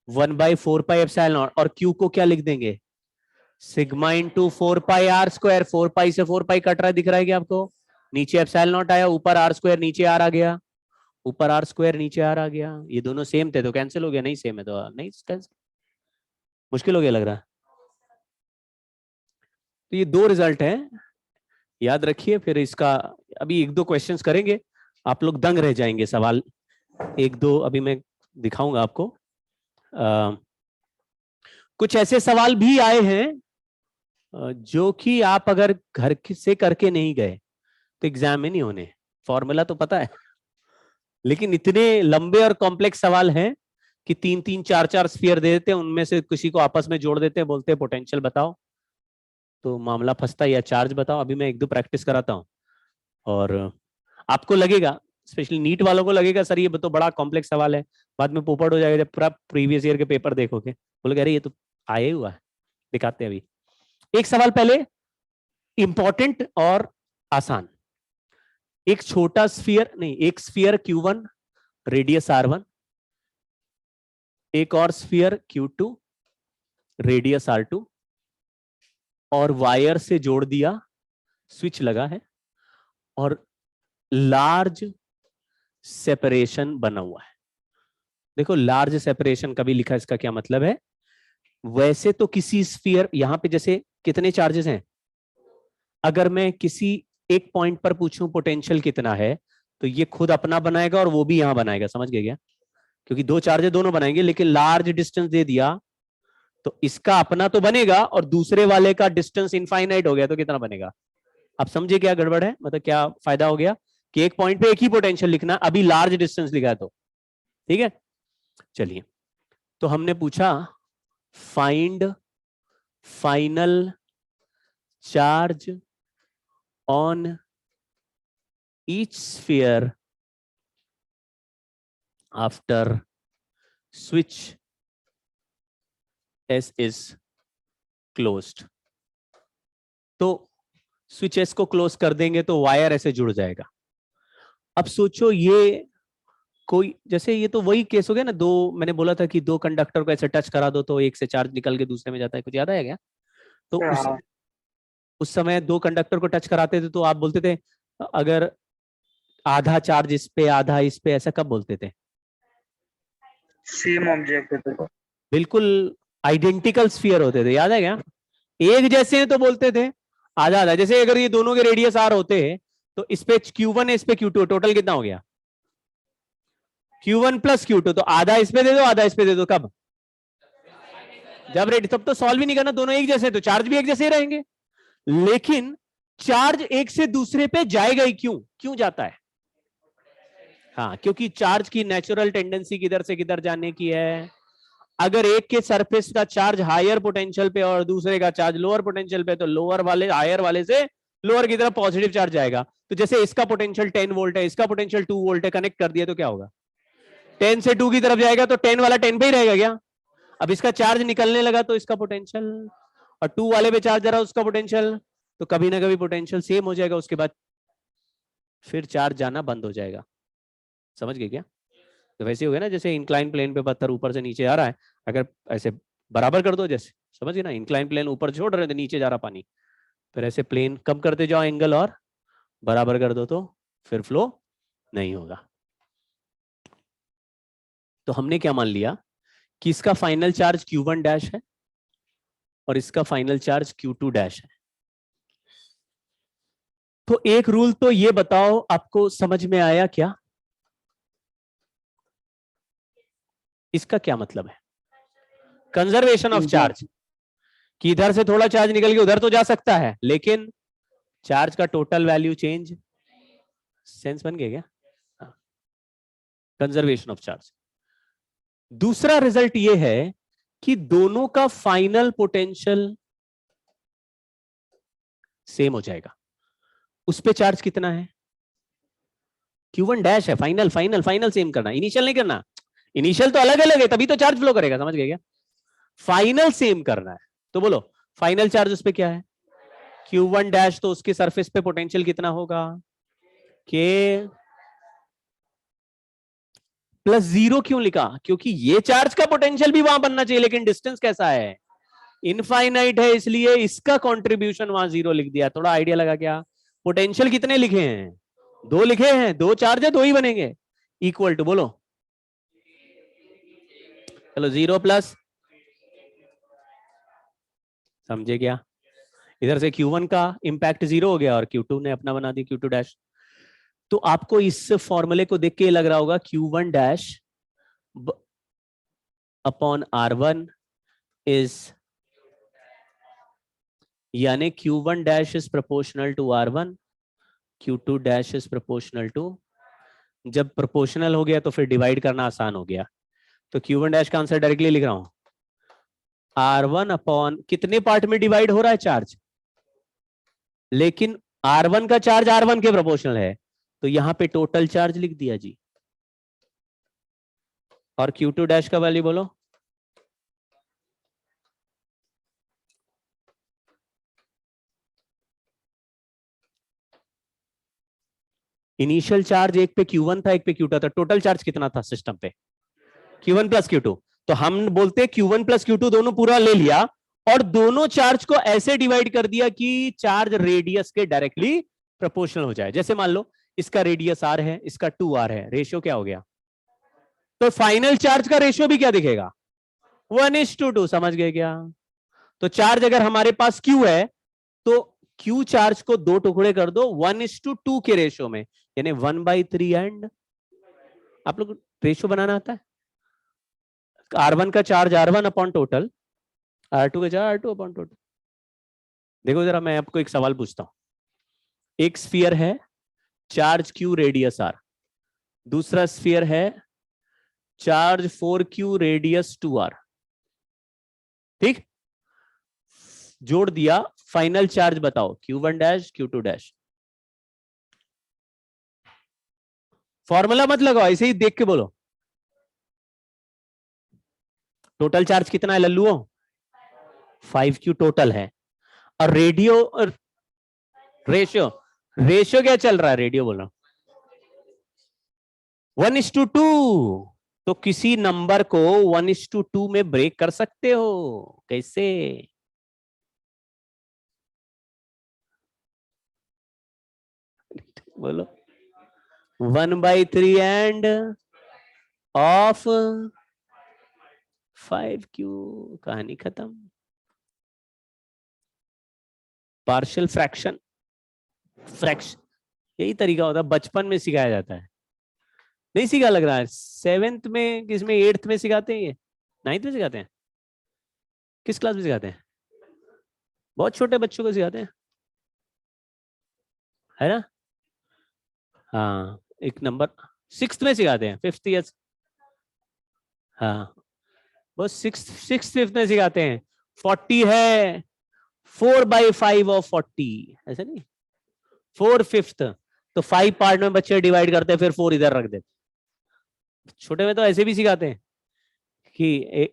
1/4π एप्सिलॉन नॉट। और Q को क्या लिख देंगे? Sigma into 4πr²। 4π से 4π कट रहा है, दिख रहा है क्या आपको? नीचे एप्सिलॉन नॉट आया, ऊपर r² नीचे r आ गया, ऊपर r² नीचे r आ गया। ये दोनों सेम थे तो कैंसिल हो गया, नहीं सेम है तो नहीं कैंसिल। मुश्किल हो गया लग रहा है। तो ये दो रिजल्ट है, याद रखिए। फिर इसका अभी एक दो क्वेश्चंस करेंगे, आप लोग दंग रह जाएंगे सवाल एक दो अभी मैं दिखाऊंगा आपको। कुछ ऐसे सवाल भी आए हैं जो कि आप अगर घर से करके नहीं गए तो एग्जाम में नहीं होने। फॉर्मूला तो पता है, लेकिन इतने लंबे और कॉम्प्लेक्स सवाल हैं कि 3-3 4-4 स्फीयर दे देते हैं, उनमें से किसी को आपस में जोड़ देते हैं, बोलते हैं पोटेंशियल बताओ, तो मामला फंसता है, या चार्ज बताओ। अभी मैं एक दो प्रैक्टिस कराता हूँ और आपको लगेगा, स्पेशली नीट वालों को लगेगा सर ये तो बड़ा कॉम्प्लेक्स सवाल है, बाद में पोपट हो जाएगा जब पूरा प्रीवियस ईयर के पेपर देखोगे, बोलोगे अरे ये तो आया ही हुआ है। दिखाते हैं अभी एक सवाल पहले, इंपॉर्टेंट और आसान। एक छोटा स्फीयर, नहीं एक स्फीयर Q1 रेडियस R1, एक और स्फीयर Q2 रेडियस R2, और वायर से जोड़ दिया, स्विच लगा है और लार्ज सेपरेशन बना हुआ है। देखो लार्ज सेपरेशन कभी लिखा, इसका क्या मतलब है? वैसे तो किसी स्फीयर, यहां पे जैसे कितने चार्जेस हैं, अगर मैं किसी एक पॉइंट पर पूछूं पोटेंशियल कितना है, तो ये खुद अपना बनाएगा और वो भी यहां बनाएगा, समझ गए क्या? क्योंकि दो चार्जेस दोनों बनाएंगे, लेकिन लार्ज डिस्टेंस दे दिया तो इसका अपना तो बनेगा और दूसरे वाले का डिस्टेंस इनफाइनाइट हो गया तो कितना बनेगा? आप समझे क्या गड़बड़ है, मतलब क्या फायदा हो गया कि एक पॉइंट पे एक ही पोटेंशियल लिखना, अभी लार्ज डिस्टेंस लिखा है तो ठीक है। चलिए, तो हमने पूछा find final charge on each sphere after switch S is closed। तो स्विच S को क्लोज कर देंगे तो वायर ऐसे जुड़ जाएगा। अब सोचो ये कोई, जैसे ये तो वही केस हो गया ना, दो मैंने बोला था कि दो कंडक्टर को ऐसे टच करा दो तो एक से चार्ज निकल के दूसरे में जाता है, कुछ याद आया क्या? तो उस समय दो कंडक्टर को टच कराते थे तो आप बोलते थे अगर आधा चार्ज इस पे आधा इस पे, ऐसा कब बोलते थे? सेम ऑब्जेक्ट है तो बिल्कुल आइडेंटिकल स्फीयर होते थे, याद है क्या? एक जैसे हैं तो बोलते थे आधा आधा। जैसे अगर ये दोनों के रेडियस R होते हैं तो इस पे Q1 है, इस पे Q2, टोटल कितना हो गया? Q1 प्लस Q2, तो आधा इस पे दे दो आधा इस पे दे दो, कब? जब रेडी, तब तो सॉल्व ही नहीं करना, दोनों एक जैसे तो चार्ज भी एक जैसे ही रहेंगे। लेकिन चार्ज एक से दूसरे पे जाएगा ही, क्यों क्यों जाता है? हाँ, क्योंकि चार्ज की नेचुरल टेंडेंसी किधर से किधर जाने की है। अगर एक के सरफेस का चार्ज हायर पोटेंशियल पे और दूसरे का चार्ज लोअर पोटेंशियल पे, तो लोअर वाले हायर वाले से लोअर की तरफ पॉजिटिव चार्ज जाएगा। तो जैसे इसका पोटेंशियल 10 वोल्ट है, इसका पोटेंशियल 2 वोल्ट है, कनेक्ट कर दिया तो क्या होगा? 10 से 2 की तरफ जाएगा तो 10 वाला 10 पे ही रहेगा क्या? अब इसका चार्ज निकलने लगा तो इसका पोटेंशियल, और 2 वाले पे चार्ज जा रहा उसका पोटेंशियल, तो कभी ना कभी पोटेंशियल सेम हो जाएगा, उसके बाद फिर चार्ज जाना बंद हो जाएगा। समझ गए क्या? तो वैसे हो गया ना, जैसे इंक्लाइन प्लेन पे पत्थर ऊपर से नीचे आ रहा है, अगर ऐसे बराबर कर दो, जैसे समझ गए ना, इंक्लाइन प्लेन ऊपर छोड़ रहे थे नीचे जा रहा पानी, फिर ऐसे प्लेन कम करते जाओ एंगल और बराबर कर दो तो फिर फ्लो नहीं होगा। तो हमने क्या मान लिया कि इसका फाइनल चार्ज Q1 डैश है और इसका फाइनल चार्ज Q2 डैश है। तो एक रूल तो ये बताओ आपको समझ में आया क्या? इसका क्या मतलब है? कंजर्वेशन ऑफ चार्ज, कि इधर से थोड़ा चार्ज निकल के उधर तो जा सकता है, लेकिन चार्ज का टोटल वैल्यू चेंज। सेंस बन गया क्या? Conservation of charge. दूसरा रिजल्ट ये है कि दोनों का फाइनल पोटेंशियल सेम हो जाएगा। उस पे चार्ज कितना है? Q1 डैश है, फाइनल फाइनल फाइनल सेम करना, इनिशियल नहीं करना। इनिशियल तो अलग अलग है, तभी तो चार्ज फ्लो करेगा, समझ गए क्या? फाइनल सेम करना है। तो बोलो फाइनल चार्ज उस पे क्या है? Q1 डैश, तो उसके सरफेस पे पोटेंशियल कितना होगा? K प्लस 0 क्यों लिखा? क्योंकि ये चार्ज का पोटेंशियल भी वहां बनना चाहिए, लेकिन डिस्टेंस कैसा है? इनफाइनाइट है, इसलिए इसका कंट्रीब्यूशन वहां 0 लिख दिया। थोड़ा आइडिया लगा क्या? पोटेंशियल कितने लिखे हैं? 2 लिखे हैं, 2 चार्ज है 2 ही बनेंगे। इक्वल टू बोलो, चलो 0 प्लस, समझे क्या? इधर से Q1 का इंपैक्ट 0 हो गया और Q2 ने अपना बना दी Q2 डैश। तो आपको इस फॉर्मूले को देख के लग रहा होगा Q1 dash upon R1 is, यानी Q1 dash is proportional to R1, Q2 dash is proportional to, जब प्रोपोर्शनल हो गया तो फिर डिवाइड करना आसान हो गया, तो Q1 डैश का आंसर डायरेक्टली लिख रहा हूं, R1 अपॉन कितने पार्ट में डिवाइड हो रहा है चार्ज, लेकिन R1 का चार्ज R1 के प्रोपोर्शनल है, तो यहां पे टोटल चार्ज लिख दिया जी। और Q2 डैश का वैल्यू बोलो, इनिशियल चार्ज एक पे Q1 था, एक पे Q2 था, टोटल चार्ज कितना था सिस्टम पे, Q1 प्लस Q2। तो हम बोलते Q1 प्लस Q2 दोनों पूरा ले लिया और दोनों चार्ज को ऐसे डिवाइड कर दिया कि चार्ज रेडियस के डायरेक्टली प्रोपोर्शनल हो जाए। जैसे मान लो इसका रेडियस R है, इसका 2R है, रेशियो क्या हो गया, तो फाइनल चार्ज का रेशियो भी क्या दिखेगा, 1:2। समझ गए क्या? तो चार्ज अगर हमारे पास Q है तो Q चार्ज को दो टुकड़े कर दो 1:2 के रेशियो में, यानी 1/3 एंड, आप लोग रेशियो बनाना आता है, R1 का charge R1 upon total, R2 का चार्ज R2 अपॉन टोटल। देखो जरा मैं आपको एक सवाल पूछता हूं, एक स्फीयर है चार्ज Q रेडियस R, दूसरा स्फीयर है चार्ज 4Q रेडियस 2R, ठीक, जोड़ दिया, फाइनल चार्ज बताओ Q1 dash Q2 dash. Formula मत लगाओ, ऐसे ही देख के बोलो। टोटल चार्ज कितना है लल्लुओं, 5Q टोटल है, और रेशियो रेशियो क्या चल रहा है, रेडियो बोल रहा हूं 1:2। तो किसी नंबर को 1:2 में ब्रेक कर सकते हो, कैसे, बोलो, 1/3 एंड ऑफ 5Q, कहानी खत्म। पार्शियल फ्रैक्शन, यही तरीका होता है, बचपन में सिखाया जाता है, नहीं सीखा लग रहा है, 7th में, किसमें 8th में सिखाते हैं, ये 9th में सिखाते हैं, किस क्लास में सिखाते हैं, बहुत छोटे बच्चों को सिखाते हैं, है ना, हाँ, एक नंबर 6th में सिखाते हैं, 5th या, हाँ बस 6th 5th में सिखाते हैं। 40 है 4/5 ऑफ 40, ऐसे नहीं, 4/5, तो 5 पार्ट में बच्चे डिवाइड करते हैं, फिर 4 इधर रख देते। छोटे में तो ऐसे भी सिखाते हैं कि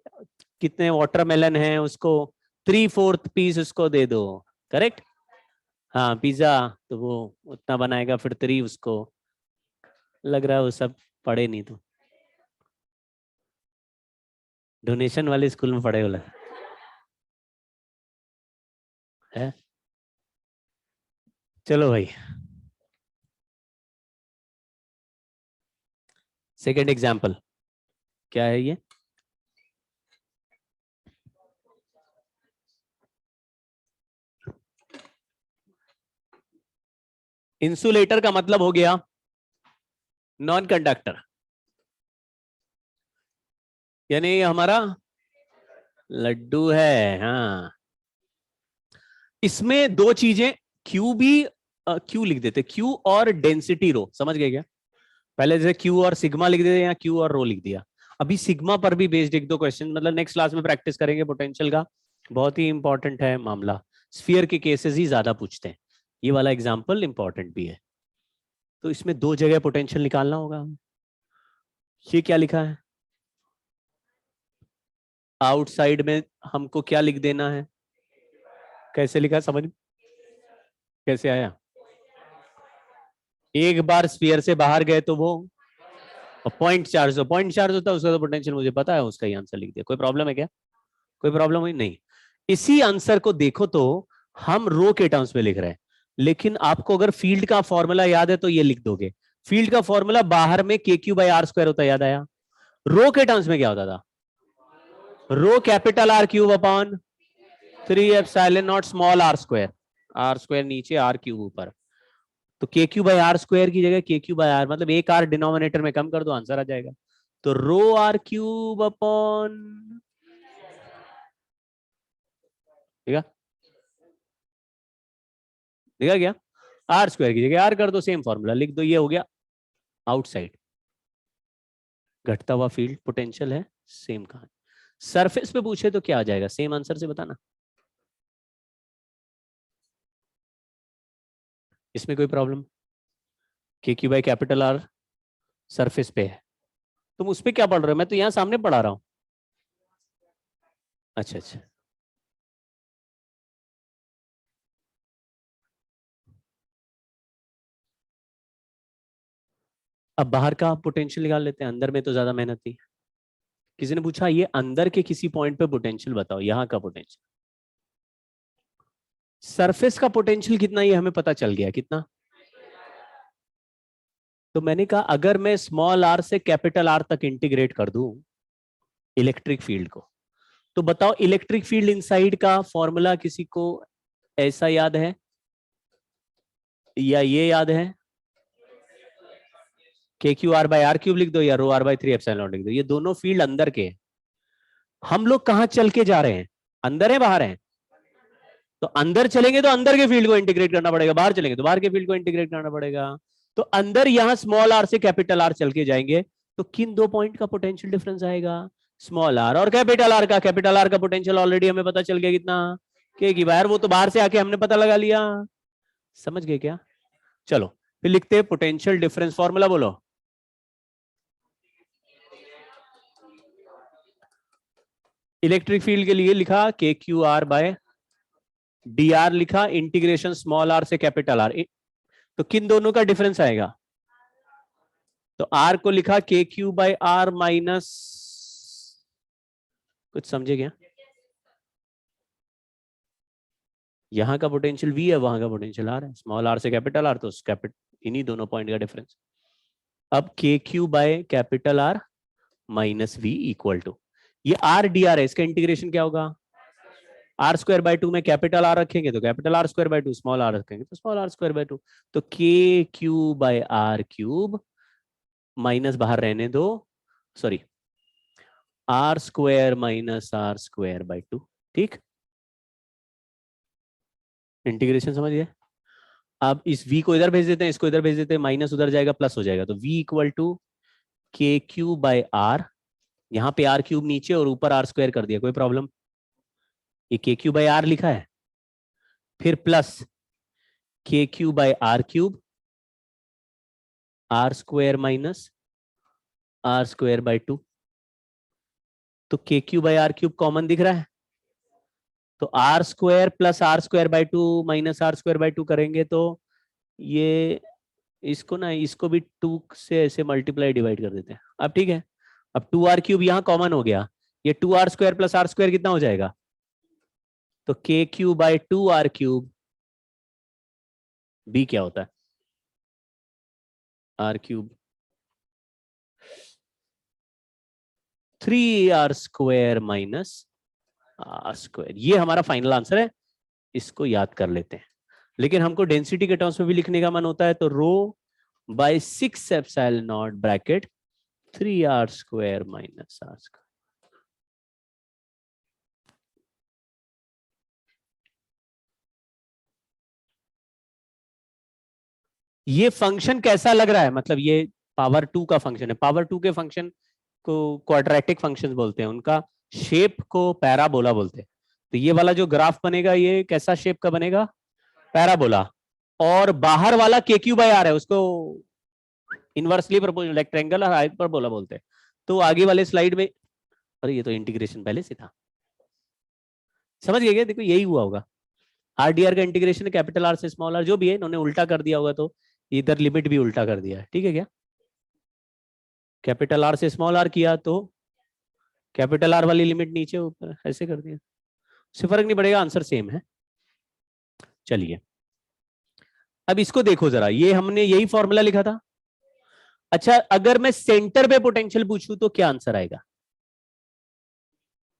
कितने वाटरमेलन है उसको 3/4 पीस उसको दे दो, करेक्ट, हाँ पिज्जा तो वो उतना बनाएगा, फिर 3 उसको, लग रहा है वो सब पढ़े नहीं, तो डोनेशन वाले स्कूल में पढ़े वाला है। चलो भाई, सेकेंड एग्जाम्पल क्या है ये, इंसुलेटर का मतलब हो गया नॉन कंडक्टर, यानी ये हमारा लड्डू है, हाँ, इसमें दो चीजें, क्यू भी, क्यू लिख देते, क्यू और डेंसिटी रो, समझ गए क्या, पहले जैसे क्यू और सिग्मा लिख देते, या क्यू और रो लिख दिया। अभी सिग्मा पर भी बेस्ड एक दो क्वेश्चन, मतलब नेक्स्ट क्लास में प्रैक्टिस करेंगे पोटेंशियल का, बहुत ही इंपॉर्टेंट है मामला, स्फीयर के केसेस ही ज्यादा पूछते हैं, ये वाला एग्जाम्पल इंपॉर्टेंट भी है। तो इसमें दो जगह पोटेंशियल निकालना होगा, ये क्या लिखा है, आउटसाइड में हमको क्या लिख देना है, कैसे लिखा, समझ कैसे आया, एक बार स्फीयर से बाहर गए तो वो पॉइंट चार्ज होता है उसका, तो पोटेंशियल मुझे पता है, उसका ही आंसर लिख दिया, कोई प्रॉब्लम है क्या, कोई प्रॉब्लम हुई नहीं। इसी आंसर को देखो तो हम रो के टर्म्स में लिख रहे हैं, लेकिन आपको अगर फील्ड का फॉर्मूला याद है तो ये लिख दोगे, फील्ड का फॉर्मूला बाहर में KQ/R² होता है, याद आया, रो के टर्म्स में क्या होता था, rho capital R³ upon 3 epsilon not small R², R² नीचे R³ ऊपर, तो K Q by are square की जगह के क्यू बाई आर, मतलब एक आर डिनोमिनेटर में कम कर दो, आंसर आ जाएगा। तो रो आर क्यूब अपॉन, ठीक देखा क्या, आर स्क्वायर की जगह आर कर दो, सेम फॉर्मूला लिख दो, ये हो गया आउटसाइड। घटता हुआ फील्ड पोटेंशियल है, सेम कहानी। सरफेस पे पूछे तो क्या आ जाएगा, सेम आंसर से बताना। इसमें कोई प्रॉब्लम, के Q by capital R surface पे है, तुम उस पे क्या पढ़ रहे हो, मैं तो यहां सामने पढ़ा रहा हूं। अच्छा अच्छा, अब बाहर का पोटेंशियल निकाल लेते हैं, अंदर में तो ज्यादा मेहनत थी। किसी ने पूछा ये अंदर के किसी पॉइंट पे पोटेंशियल बताओ, यहां का पोटेंशियल। सरफेस का पोटेंशियल कितना, ये हमें पता चल गया, कितना। तो मैंने कहा अगर मैं स्मॉल आर से कैपिटल आर तक इंटीग्रेट कर दूं इलेक्ट्रिक फील्ड को, तो बताओ इलेक्ट्रिक फील्ड इनसाइड का फॉर्मूला किसी को ऐसा याद है, या ये याद है, K Q R by R cube लिख दो, या रो आर बाई 3 एप्सिलॉन लिख दो। ये दोनों फील्ड अंदर के हैं। हम लोग कहां चल के जा रहे हैं, अंदर है बाहर है? तो अंदर चलेंगे तो अंदर के फील्ड को इंटीग्रेट करना पड़ेगा, बाहर चलेंगे तो बाहर के फील्ड को इंटीग्रेट करना पड़ेगा। तो अंदर यहां स्मॉल आर से कैपिटल आर चल के जाएंगे, तो किन दो पॉइंट का पोटेंशियल डिफरेंस आएगा, स्मॉल आर और कैपिटल आर का। कैपिटल आर का पोटेंशियल ऑलरेडी हमें पता चल गया कितना, के की बाहर, वो तो बाहर से आके हमने पता लगा लिया। समझ गए क्या? चलो फिर लिखते हैं पोटेंशियल डिफरेंस, फॉर्मूला बोलो। इलेक्ट्रिक फील्ड के लिए लिखा K Q R by D R, लिखा इंटीग्रेशन स्मॉल आर से कैपिटल आर, तो किन दोनों का डिफरेंस आएगा? तो आर को लिखा K Q by are minus, कुछ समझे क्या? यहां का पोटेंशियल वी है, वहां का पोटेंशियल आर है, स्मॉल आर से कैपिटल आर, तो इन्हीं दोनों पॉइंट का डिफरेंस। अब K Q by capital R minus V equal to, ये आर डी आर है, इसका इंटीग्रेशन क्या होगा, आर स्क्वायर बाय 2 में कैपिटल आर रखेंगे तो capital R square by 2, small R रखेंगे तो स्मॉल आर स्क्वायर बाय 2। तो K Q by R cube minus बाहर रहने दो, sorry, R square minus R square by 2, ठीक। इंटीग्रेशन समझ गए? अब इस v को इधर भेज देते हैं, इसको इधर भेज देते हैं, माइनस उधर जाएगा प्लस हो जाएगा, तो v इक्वल टू के क्यू बाय आर, यहाँ पे आर क्यूब नीचे और ऊपर आर स्क्वायर कर दिया, कोई प्रॉब्लम? ये के क्यू बाय आर लिखा है, फिर plus K Q by R cube, R square minus R square by 2। तो K Q by R cube common दिख रहा है, तो R square plus R square by 2 minus R square by 2 करेंगे तो ये इसको ना, इसको भी 2 से ऐसे मल्टीप्लाई डिवाइड कर देते हैं। अब ठीक है, अब 2r क्यूब यहाँ कॉमन हो गया, ये 2r square plus R square कितना हो जाएगा, तो K Q by 2r cube, b क्या होता है, r cube 3r square minus R square. ये हमारा फाइनल आंसर है, इसको याद कर लेते हैं। लेकिन हमको डेंसिटी के टर्म्स में भी लिखने का मन होता है, तो rho by 6 epsilon not bracket 3r square minus R square. ये फंक्शन कैसा लग रहा है, मतलब ये पावर 2 का फंक्शन है, पावर 2 के फंक्शन को क्वाड्रेटिक फंक्शंस बोलते हैं, उनका शेप को पैराबोला बोलते हैं। तो ये वाला जो ग्राफ बनेगा ये कैसा शेप का बनेगा, पैराबोला। और बाहर वाला के क्यू बाय आर है, उसको इनवर्सली प्रोपोर्शनल रेक्टेंगल और हाइपरबोला बोलते हैं। तो आगे वाले स्लाइड में, अरे ये तो इंटीग्रेशन पहले से था, समझ गए क्या? देखो यही हुआ होगा, आर डी आर का इंटीग्रेशन कैपिटल आर से स्मॉल आर, जो भी है इन्होंने उल्टा कर दिया होगा, तो इधर लिमिट भी उल्टा कर दिया है, ठीक है क्या? कैपिटल आर से स्मॉल आर किया तो कैपिटल आर वाली लिमिट नीचे ऊपर ऐसे कर दिया, उससे फर्क नहीं पड़ेगा, आंसर सेम है। चलिए अब इसको देखो जरा, ये हमने यही फॉर्मूला लिखा था। अच्छा अगर मैं सेंटर पे पोटेंशियल पूछूं तो क्या आंसर आएगा,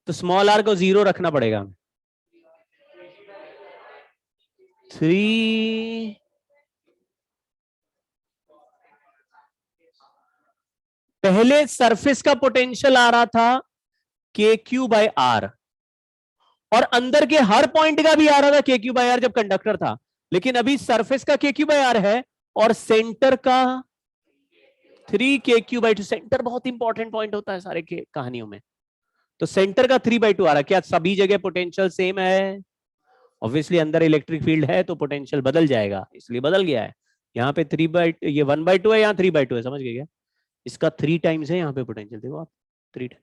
तो स्मॉल आर को 0 रखना पड़ेगा हमें, 3 पहले सरफेस का पोटेंशियल आ रहा था के क्यू बाय आर, और अंदर के हर पॉइंट का भी आ रहा था के क्यू बाय आर जब कंडक्टर था। लेकिन अभी सरफेस का के क्यू बाय आर है और सेंटर का 3 के क्यू बाय 2। सेंटर बहुत इंपॉर्टेंट पॉइंट होता है सारे के कहानियों में। तो सेंटर का 3/2 आ रहा है। क्या सभी जगह पोटेंशियल सेम है? ऑब्वियसली अंदर इलेक्ट्रिक फील्ड है तो पोटेंशियल बदल जाएगा, इसलिए बदल गया है। यहाँ पे 3/2, ये 1/2 है, यहाँ 3/2 है, समझ गए क्या? इसका 3 टाइम्स है यहाँ पे पोटेंशियल, देखो आप 3।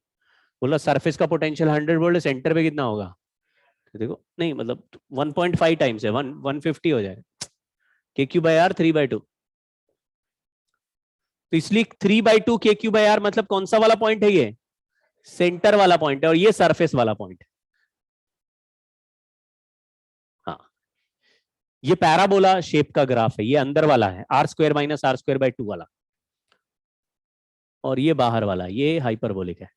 बोला सरफेस का पोटेंशियल 100 वोल्ट, सेंटर पे कितना होगा? तो देखो नहीं, मतलब 1.5 टाइम्स है, 150 हो जाएगा। के क्यू बाय आर 3/2, तो इसलिए 3/2 के क्यू बाय आर मतलब कौन सा वाला पॉइंट है? ये सेंटर वाला पॉइंट है और ये सरफेस वाला पॉइंट है। हाँ, ये पैराबोला शेप का ग्राफ है, ये अंदर वाला है r² - r²/2 वाला, और ये बाहर वाला, ये हाइपरबोलिक है।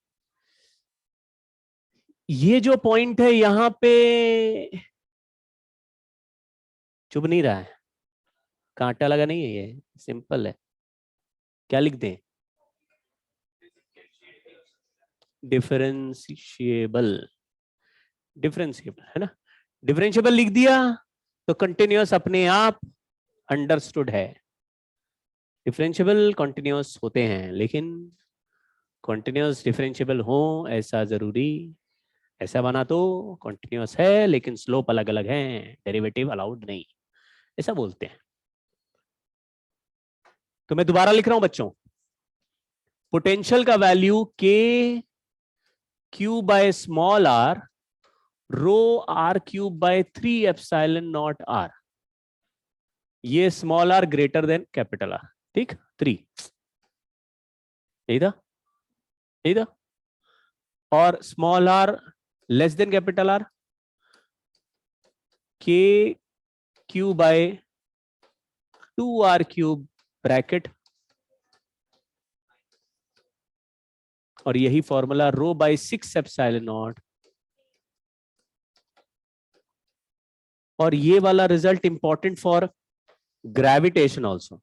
ये जो पॉइंट है यहां पे चुभ नहीं रहा है, कांटा लगा नहीं है, ये सिंपल है। क्या लिख दें? डिफरेंशिएबल, डिफरेंशिएबल है ना। डिफरेंशिएबल लिख दिया तो कंटिन्यूअस अपने आप अंडरस्टूड है। डिफरेंशिएबल कंटिन्यूअस होते हैं, लेकिन कंटिन्यूअस डिफरेंशिएबल हो ऐसा जरूरी, ऐसा बना तो कंटिन्यूअस है लेकिन स्लोप अलग अलग है, डेरिवेटिव अलाउड नहीं, ऐसा बोलते हैं। तो मैं दोबारा लिख रहा हूं बच्चों, पोटेंशियल का value K Q by small R rho R cube by 3 epsilon not R, ये small are greater than capital R, ठीक, 3, यही था, यही था। और small R less than capital R, K Q by 2r cube bracket, और यही formula rho by 6 epsilon not. और ये वाला result important for gravitation also,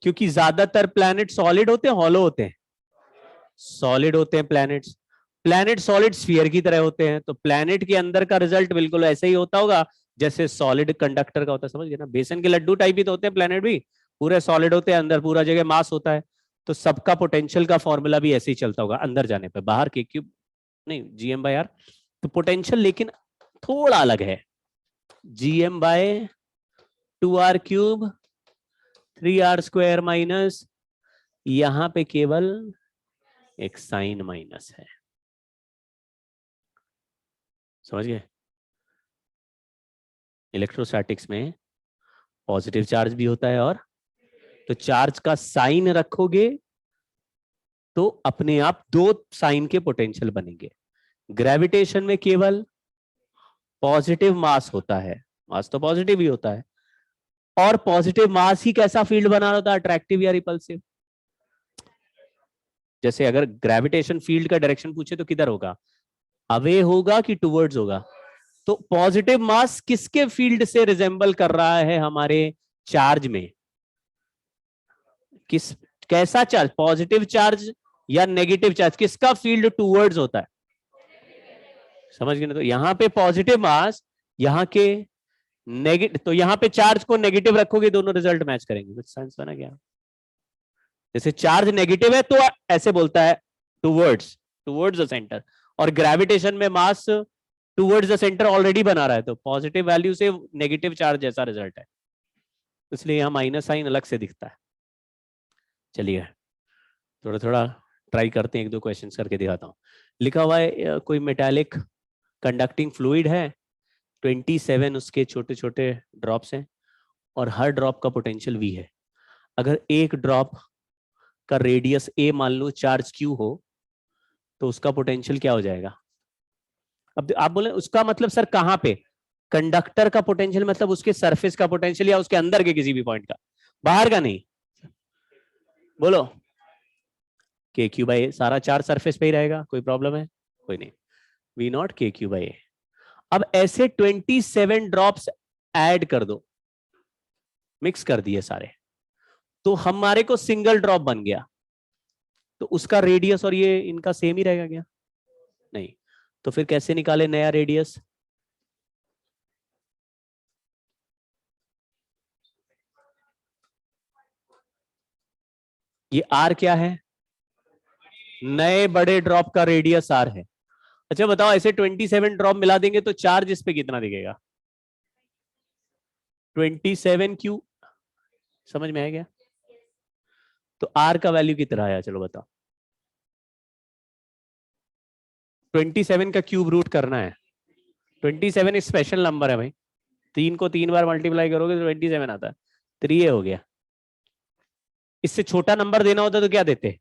क्योंकि ज्यादातर प्लैनेट सॉलिड होते हैं, हॉलो होते हैं? सॉलिड होते हैं प्लैनेट्स। प्लैनेट सॉलिड स्फीयर की तरह होते हैं, तो प्लैनेट के अंदर का रिजल्ट बिल्कुल ऐसे ही होता होगा जैसे सॉलिड कंडक्टर का होता है, समझ गए ना? बेसन के लड्डू टाइप ही तो होते हैं प्लैनेट भी, पूरे सॉलिड होते हैं, अंदर पूरा जगह मास होता है। तो सबका पोटेंशियल का फॉर्मूला भी ऐसे ही चलता होगा अंदर जाने पे, बाहर के क्यूब नहीं, जीएम बाय आर। तो पोटेंशियल लेकिन थोड़ा अलग है, GM bye 2r cube 3r² minus, यहां पे केवल एक साइन माइनस है, समझ गए? इलेक्ट्रोस्टैटिक्स में पॉजिटिव चार्ज भी होता है, और तो चार्ज का साइन रखोगे तो अपने आप 2 साइन के पोटेंशियल बनेंगे। ग्रेविटेशन में केवल पॉजिटिव मास होता है, मास तो पॉजिटिव ही होता है, और पॉजिटिव मास ही कैसा फील्ड बना होता है, अट्रैक्टिव या रिपल्सिव? जैसे अगर ग्रेविटेशन फील्ड का डायरेक्शन पूछे तो किधर होगा, अवे होगा कि टुवर्ड्स होगा? तो पॉजिटिव मास किसके फील्ड से रिजेंबल कर रहा है हमारे चार्ज में? किस, कैसा चार्ज, पॉजिटिव चार्ज या नेगेटिव चार्ज, किसका फील्ड टुवर्ड्स होता है? समझ गए ना? तो यहां पे पॉजिटिव मास, यहां के नेगेटिव, तो यहां पे चार्ज को नेगेटिव रखोगे, दोनों रिजल्ट मैच करेंगे। कुछ सेंस बना क्या? जैसे चार्ज नेगेटिव है तो ऐसे बोलता है टुवर्ड्स, टुवर्ड्स द सेंटर, और ग्रेविटेशन में मास टुवर्ड्स द सेंटर ऑलरेडी बना रहा है, तो पॉजिटिव वैल्यू से नेगेटिव चार्ज जैसा रिजल्ट है, इसलिए यहां माइनस साइन अलग से दिखता है। चलिए थोड़ा थोड़ा ट्राई करते हैं, 1-2 क्वेश्चन करके दिखाता हूं। लिखा हुआ है कोई मेटालिक कंडक्टिंग फ्लूइड है, 27 उसके छोटे छोटे ड्रॉप्स हैं, और हर ड्रॉप का पोटेंशियल V है। अगर एक ड्रॉप का रेडियस a मान लो, चार्ज Q हो, तो उसका पोटेंशियल क्या हो जाएगा? अब आप बोले उसका मतलब सर कहां पे? कंडक्टर का पोटेंशियल मतलब उसके सरफेस का पोटेंशियल या उसके अंदर के किसी भी पॉइंट का, बाहर का नहीं? बोलो। के क्यू बाई ए, सारा चार्ज सरफेस पे ही रहेगा, कोई प्रॉब्लम है? कोई नहीं, V0 के क्यू बाई ए। अब ऐसे 27 ड्रॉप्स ऐड कर दो, मिक्स कर दिए सारे, तो हमारे को सिंगल ड्रॉप बन गया, तो उसका रेडियस और ये इनका सेम ही रहेगा क्या? नहीं। तो फिर कैसे निकाले नया रेडियस? ये आर क्या है? नए बड़े ड्रॉप का रेडियस आर है। अच्छा बताओ, ऐसे 27 ड्रॉप मिला देंगे तो चार्ज इस पे कितना दिखेगा? 27 क्यू। समझ में आया क्या? तो आर का वैल्यू कितना आया, चलो बताओ। 27 का क्यूब रूट करना है। 27 स्पेशल नंबर है भाई, 3 को 3 बार मल्टीप्लाई करोगे तो 27 आता है। 3 हो गया। इससे छोटा नंबर देना होता तो क्या देते?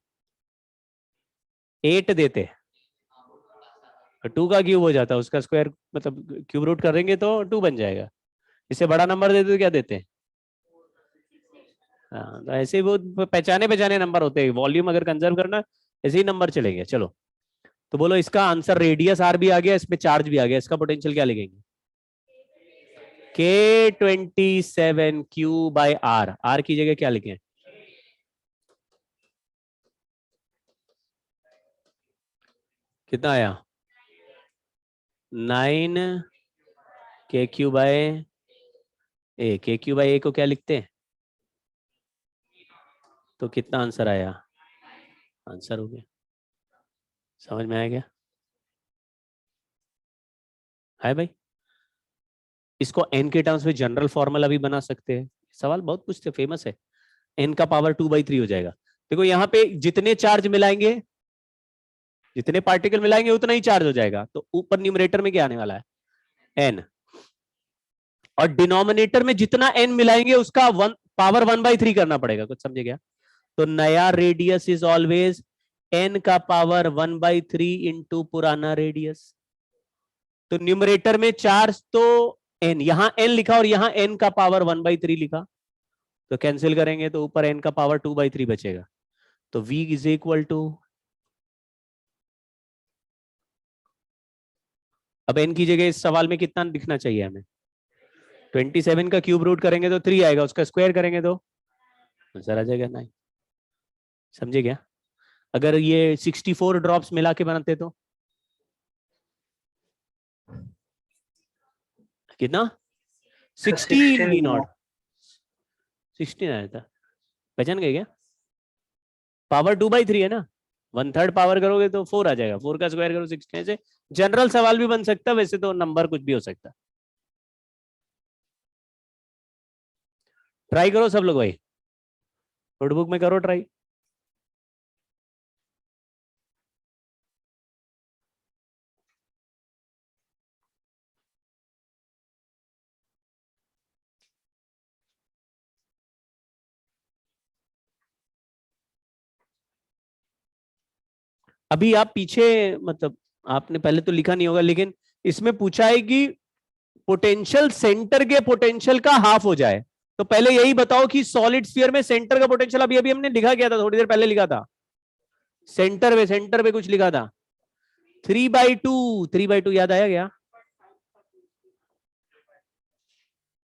8 देते। 2 का क्यूब हो जाता, उसका स्क्वायर मतलब क्यूब रूट करेंगे तो 2 बन जाएगा। इससे बड़ा नंबर देते तो क्या देते? हाँ, तो ऐसे ही वो पहचाने पहचाने नंबर होते हैं, वॉल्यूम अगर कंजर्व करना ऐसे ही नंबर चलेंगे। चलो तो बोलो इसका आंसर, रेडियस आर भी आ गया, इसमें चार्ज भी आ गया, इसका पोटेंशियल क्या लिखेंगे? K27Q/R। आर की जगह क्या लिखें? कितना आया? 9 KQ/A को क्या लिखते हैं? तो कितना आंसर आया? आंसर हो गया। समझ में आया क्या? है भाई। इसको n के टर्म्स में जनरल फॉर्मूला भी बना सकते हैं। सवाल बहुत पूछते, फेमस है। n का पावर 2/3 हो जाएगा। देखो यहाँ पे जितने चार्ज मिलाएंगे, जितने पार्टिकल मिलाएंगे उतना ही चार्ज हो जाएगा, तो ऊपर न्यूमरेटर में क्या आने वाला है? n। और डिनोमिनेटर में जितना n मिलाएंगे उसका पावर 1/3 करना पड़ेगा। कुछ समझे क्या? तो नया रेडियस इज ऑलवेज n का पावर 1/3 इंटू पुराना रेडियस। तो न्यूमरेटर में चार्ज तो n, यहां n लिखा और यहां n का पावर 1/3 लिखा, तो कैंसिल करेंगे तो ऊपर n का पावर 2/3 बचेगा। तो v इज इक्वल टू, अब n की जगह इस सवाल में कितना लिखना चाहिए हमें? 27 का क्यूब रूट करेंगे तो 3 आएगा, उसका स्क्वायर करेंगे तो आंसर आ जाएगा 9। समझे क्या? अगर ये 64 ड्रॉप्स मिला के बनाते तो कितना? 16 वी नॉट 16 आया था। पहचान गए क्या? पावर 2/3 है ना, 1/3 पावर करोगे तो 4 आ जाएगा, 4 का स्क्वायर करो 16 से। जनरल सवाल भी बन सकता है, वैसे तो नंबर कुछ भी हो सकता है। ट्राई करो सब लोग भाई, नोटबुक में करो ट्राई। अभी आप पीछे, मतलब आपने पहले तो लिखा नहीं होगा, लेकिन इसमें पूछा है कि पोटेंशियल सेंटर के पोटेंशियल का हाफ हो जाए। तो पहले यही बताओ कि सॉलिड स्फीयर में सेंटर का पोटेंशियल, अभी अभी हमने लिखा गया था, थोड़ी देर पहले लिखा था। सेंटर पे कुछ लिखा था 3/2। 3/2 याद आया क्या?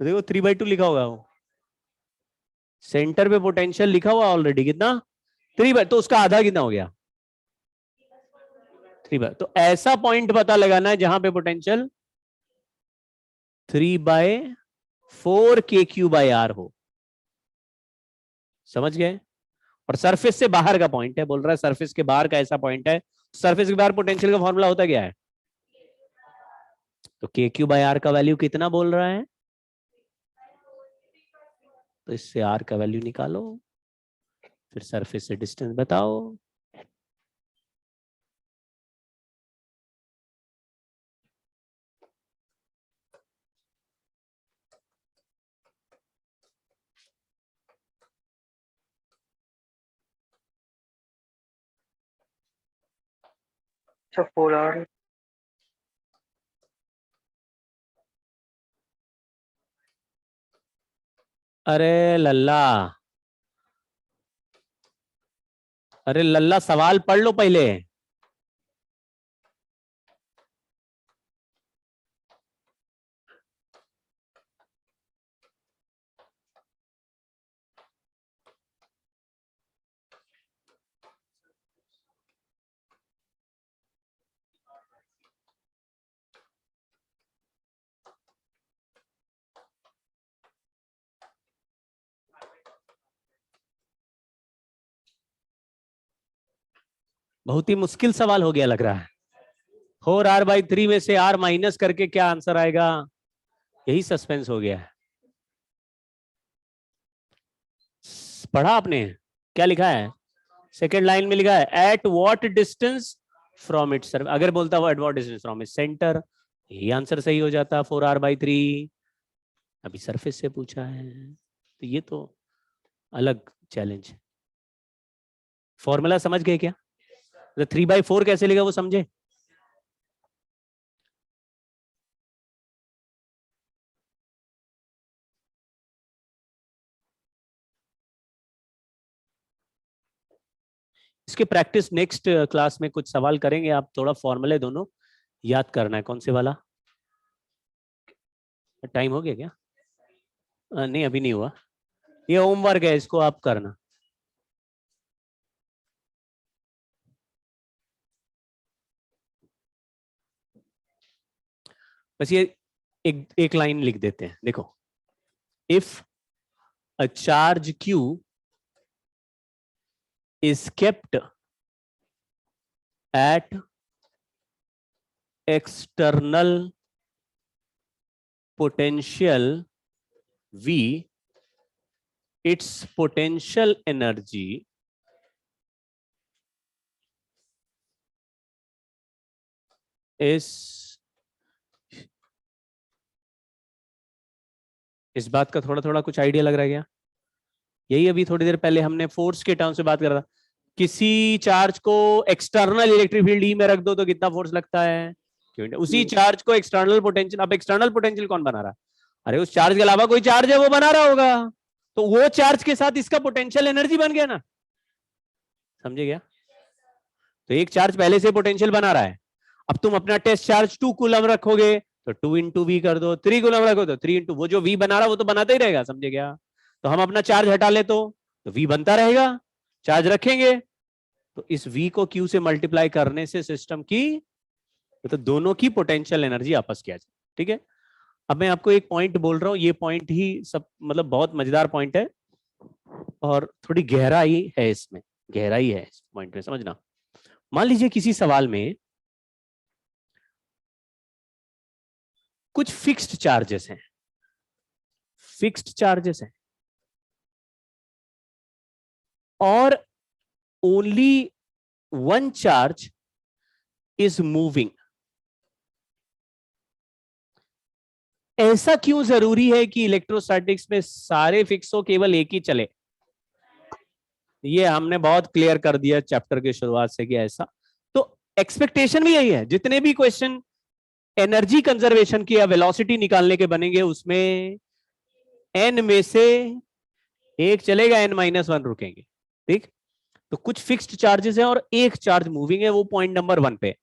देखो 3/2 लिखा होगा वो, सेंटर पे पोटेंशियल लिखा हुआ ऑलरेडी। कितना? 3/, तो उसका आधा कितना हो गया? 3/, तो ऐसा पॉइंट पता लगाना है जहां पे पोटेंशियल 3/4 KQ/R हो। समझ गए? और सरफेस से बाहर का पॉइंट है, बोल रहा है सरफेस के बाहर का ऐसा पॉइंट है। सरफेस के बाहर पोटेंशियल का फॉर्मूला होता क्या है? तो KQ/R का वैल्यू कितना बोल रहा है? तो इससे R का वैल्यू निकालो, फिर सरफेस से डिस्टेंस बताओ। अच्छा 4 आवर। अरे लल्ला, अरे लल्ला सवाल पढ़ लो पहले। बहुत ही मुश्किल सवाल हो गया लग रहा है। 4r/3 में से r माइनस करके क्या आंसर आएगा, यही सस्पेंस हो गया है। पढ़ा आपने, क्या लिखा है? सेकेंड लाइन में लिखा है at what distance from its surface. अगर बोलता वो at what distance from its centre, यही आंसर सही हो जाता 4r/3। अभी सरफेस से पूछा है, तो ये तो अलग चैलेंज। फॉर्मूला समझ गए क्या? 3/4 कैसे लिखा वो समझे? इसके प्रैक्टिस नेक्स्ट क्लास में कुछ सवाल करेंगे। आप थोड़ा फॉर्मूले दोनों याद करना है। कौन से वाला? टाइम हो गया क्या? नहीं अभी नहीं हुआ, ये होमवर्क है, इसको आप करना। बस ये एक लाइन लिख देते हैं, देखो। If a charge Q is kept at external potential V, its potential energy is, इस बात का थोड़ा थोड़ा कुछ आइडिया लग रहा है क्या? यही अभी थोड़ी देर पहले हमने फोर्स के टर्म से बात कर रहा था। किसी चार्ज को एक्सटर्नल इलेक्ट्रिक फील्ड ई में रख दो तो कितना फोर्स लगता है? उसी चार्ज को एक्सटर्नल पोटेंशियल, अब एक्सटर्नल पोटेंशियल कौन बना रहा है? अरे उस चार्ज के अलावा कोई चार्ज है वो बना रहा होगा, तो वो चार्ज के साथ इसका पोटेंशियल एनर्जी बन गया ना, समझे क्या? तो एक चार्ज पहले से पोटेंशियल बना रहा है। अब तुम अपना टेस्ट चार्ज 2 कूलम रखोगे तो 2 × V कर दो, 3 कूलम रखो तो 3 × वो जो V बना रहा वो तो बनाता ही रहेगा, समझे क्या? तो हम अपना चार्ज हटा ले तो V बनता रहेगा, चार्ज रखेंगे तो इस V को Q से मल्टीप्लाई करने से सिस्टम की, तो दोनों की पोटेंशियल एनर्जी आपस किया जाए। ठीक है, अब मैं आपको एक पॉइंट बोल रहा हूं, ये पॉइंट ही सब मतलब बहुत मजेदार पॉइंट है और थोड़ी गहराई है इसमें, गहराई है इस पॉइंट में, समझना। मान लीजिए किसी सवाल में कुछ फिक्स्ड चार्जेस हैं, फिक्स्ड चार्जेस हैं और only one charge is moving. ऐसा क्यों जरूरी है कि इलेक्ट्रोस्टैटिक्स में सारे फिक्स हो, केवल एक ही चले? ये हमने बहुत क्लियर कर दिया चैप्टर के शुरुआत से कि ऐसा, तो एक्सपेक्टेशन भी यही है। जितने भी क्वेश्चन एनर्जी कंजर्वेशन की या वेलोसिटी निकालने के बनेंगे उसमें n में से एक चलेगा, n-1 रुकेंगे। ठीक, तो कुछ फिक्स्ड चार्जेस हैं और एक चार्ज मूविंग है, वो पॉइंट नंबर 1 पे।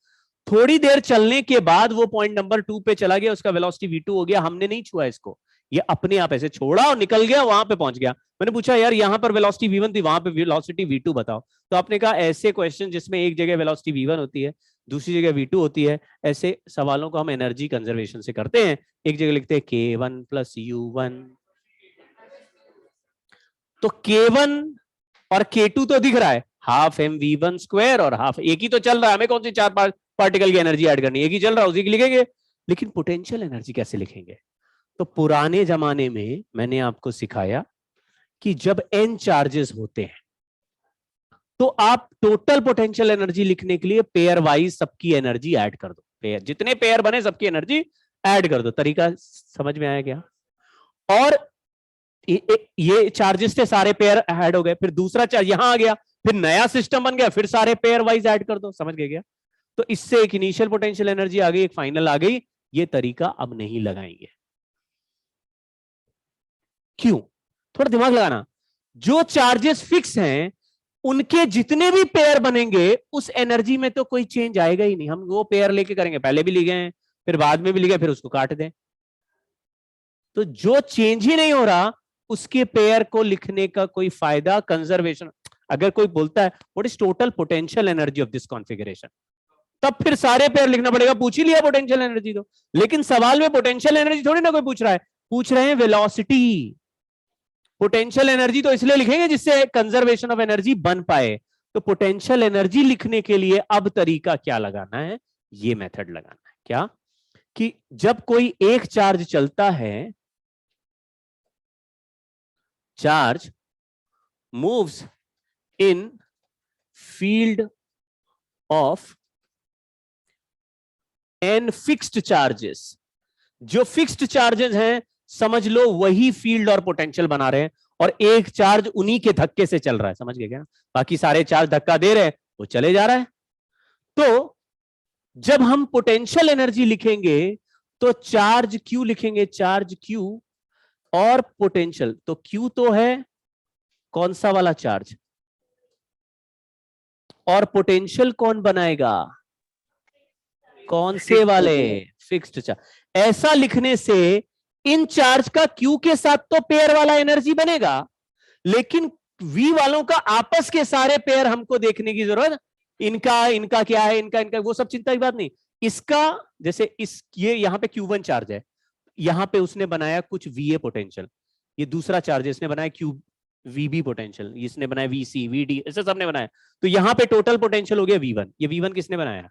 थोड़ी देर चलने के बाद वो पॉइंट नंबर 2 पे चला गया, उसका वेलोसिटी v2 हो गया। हमने नहीं छुआ इसको, ये अपने आप ऐसे छोड़ा और निकल गया, वहां पे पहुंच गया। मैंने पूछा यार यहां पर वेलोसिटी v1 थी, वहां पे वेलोसिटी v2 बताओ। तो आपने कहा ऐसे क्वेश्चन जिसमें एक जगह वेलोसिटी v1 होती है, दूसरी जगह v2 होती है, ऐसे सवालों को हम एनर्जी कंजर्वेशन से करते हैं। एक जगह लिखते हैं k1 + u1, तो k1 और k2 तो दिख रहा है, हाफ mv1² और हाफ, एक ही तो चल रहा है, हमें कौन सी 4 पार्टिकल की एनर्जी ऐड करनी है? एक ही चल रहा है, उसी की लिखेंगे। लेकिन पोटेंशियल एनर्जी कैसे लिखेंगे? तो पुराने जमाने में मैंने आपको सिखाया कि जब n चार्जेस होते हैं तो आप टोटल पोटेंशियल एनर्जी लिखने के लिए पेयर वाइज सबकी एनर्जी ऐड कर दो। पेयर जितने पेयर बने सबकी एनर्जी ऐड कर दो। तरीका समझ में आया क्या? और ये चार्जेस थे, सारे पेयर ऐड हो गए, फिर दूसरा चार्ज यहां आ गया, फिर नया सिस्टम बन गया, फिर सारे पेयर वाइज ऐड कर दो। समझ गए क्या? तो इससे एक इनिशियल पोटेंशियल एनर्जी आ गई, एक फाइनल आ गई। ये तरीका अब नहीं लगाएंगे। क्यों? थोड़ा दिमाग लगाना। जो चार्जेस फिक्स हैं उनके जितने भी पेयर बनेंगे उस एनर्जी में तो कोई चेंज आएगा ही नहीं। हम वो पेयर लेके करेंगे, पहले भी लिखे हैं, फिर बाद में भी लिखे, फिर उसको काट दें। तो जो चेंज ही नहीं हो रहा उसके पेयर को लिखने का कोई फायदा, कंजर्वेशन। अगर कोई बोलता है what is total potential energy of this configuration, तब फिर सारे पेयर लिखना पड़ेगा। पूछ ही लिया पोटेंशियल एनर्जी तो, लेकिन सवाल में पोटेंशियल एनर्जी थोड़ी ना कोई पूछ रहा है, पूछ रहे हैं वेलोसिटी। पोटेंशियल एनर्जी तो इसलिए लिखेंगे जिससे कंजर्वेशन ऑफ एनर्जी बन पाए। तो पोटेंशियल एनर्जी लिखने के लिए अब तरीका क्या लगाना है, ये मेथड लगाना है। क्या कि जब कोई एक चार्ज चलता है, charge moves in field of an fixed charges, जो फिक्स्ड चार्जेस हैं समझ लो वही फील्ड और पोटेंशियल बना रहे हैं, और एक चार्ज उन्हीं के धक्के से चल रहा है, समझ गए क्या? बाकी सारे चार्ज धक्का दे रहे हैं, वो चले जा रहा है। तो जब हम पोटेंशियल एनर्जी लिखेंगे तो चार्ज क्यू लिखेंगे, चार्ज क्यू और पोटेंशियल। तो क्यू तो है कौन सा वाला चार्ज, और पोटेंशियल कौन बनाएगा, कौन से वाले, फिक्स्ड चार्ज। ऐसा लिखने से इन चार्ज का क्यू के साथ तो पेयर वाला एनर्जी बनेगा, लेकिन वी वालों का आपस के सारे पेयर हमको देखने की जरूरत, इनका क्या है, इनका वो सब चिंता की बात नहीं। इसका जैसे ये यहां पे Q1 चार्ज है, यहां पे उसने बनाया कुछ VA पोटेंशियल, ये दूसरा चार्ज है इसने बनाया VB पोटेंशियल, इसने बनाया VC VD, ऐसे सबने बनाया, तो यहां पे टोटल पोटेंशियल हो गया V1। ये V1 किसने बनाया,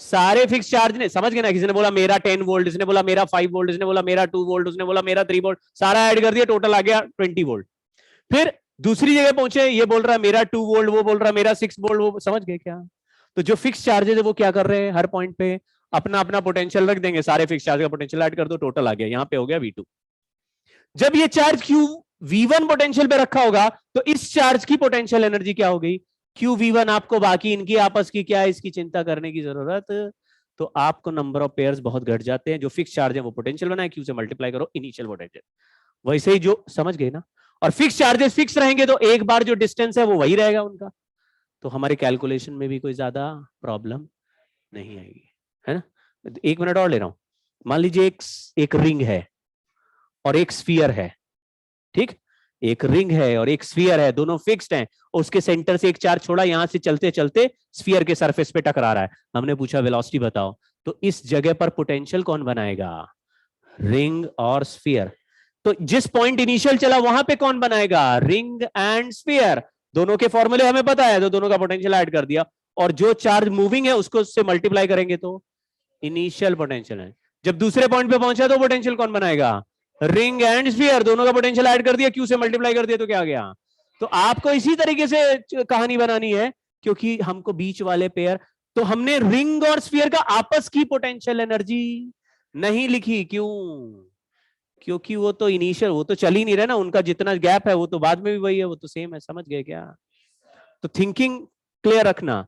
सारे फिक्स चार्ज ने, समझ गए ना? किसी ने बोला मेरा 10 वोल्ट, इसने बोला मेरा 5 वोल्ट, इसने बोला मेरा 2 वोल्ट, उसने बोला मेरा 3 वोल्ट, सारा ऐड कर दिया, टोटल आ गया 20 वोल्ट। फिर दूसरी जगह पहुंचे, ये बोल रहा मेरा 2 वोल्ट, वो बोल रहा मेरा 6 वोल्ट, वो समझ गए क्या? तो जो फिक्स चार्जेस है वो क्या कर रहे हैं, हर पॉइंट पे अपना अपना पोटेंशियल रख देंगे, सारे फिक्स चार्ज का पोटेंशियल ऐड कर दो, टोटल आ गया, यहाँ पे हो गया V2। जब ये चार्ज Q V1 पोटेंशियल पे रखा होगा तो इस चार्ज की पोटेंशियल एनर्जी क्या हो गई, Q V1। आपको बाकी इनकी आपस की क्या है इसकी चिंता करने की जरूरत, तो आपको नंबर ऑफ पेयर्स बहुत घट जाते हैं। जो फिक्स चार्ज है वो पोटेंशियल बनाए, Q से मल्टीप्लाई करो इनिशियल पोटेंशियल, वैसे ही जो, समझ गए ना? और फिक्स चार्जेस फिक्स रहेंगे तो एक बार जो डिस्टेंस है वो वही रहेगा उनका, तो हमारे कैलकुलेशन में भी कोई ज्यादा प्रॉब्लम नहीं आएगी, है ना? 1 मिनट और ले रहा हूं। मान लीजिए एक रिंग है और एक स्फीयर है, ठीक? एक रिंग है और एक स्फीयर है, दोनों फिक्स्ड हैं, और उसके सेंटर से एक चार्ज छोड़ा, यहां से चलते चलते स्फीयर के सरफेस पे टकरा रहा है। हमने पूछा वेलोसिटी बताओ, तो इस जगह पर पोटेंशियल कौन बनाएगा, रिंग और स्फीयर। तो जिस पॉइंट इनिशियल चला वहां पे कौन बनाएगा, रिंग एंड स्फीयर। दोनों के फॉर्मूले हमें पता है, तो दोनों का पोटेंशियल ऐड कर दिया, और जो चार्ज मूविंग है उसको उससे मल्टीप्लाई करेंगे तो इनिशियल पोटेंशियल है। जब दूसरे पॉइंट पे पहुंचा तो पोटेंशियल कौन बनाएगा, रिंग एंड स्फीयर, दोनों का पोटेंशियल ऐड कर दिया, Q से मल्टीप्लाई कर दिया, तो क्या आ गया? तो आपको इसी तरीके से कहानी बनानी है, क्योंकि हमको बीच वाले पेयर, तो हमने रिंग और स्फीयर का आपस की पोटेंशियल एनर्जी नहीं लिखी, क्यों? क्योंकि वो तो इनिशियल, वो तो चल ही नहीं रहे ना, उनका जितना गैप है वो तो बाद में भी वही है, वो तो सेम है, समझ गए क्या? तो थिंकिंग क्लियर रखना।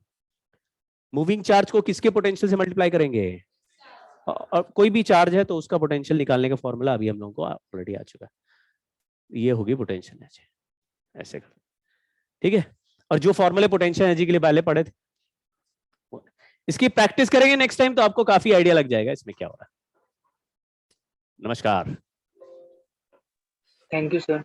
मूविंग चार्ज को किसके पोटेंशियल से मल्टीप्लाई करेंगे, और कोई भी चार्ज है तो उसका पोटेंशियल निकालने का फॉर्मूला अभी हम लोगों को ऑलरेडी आ चुका है, ये होगी पोटेंशियल एनर्जी, ऐसे कर, ठीक है? और जो फॉर्मूले पोटेंशियल एनर्जी के लिए पहले पढ़े थे, इसकी प्रैक्टिस करेंगे नेक्स्ट टाइम तो आपको काफी आइडिया लग जाएगा इसमें क्या हो रहा है। नमस्कार। Thank you sir.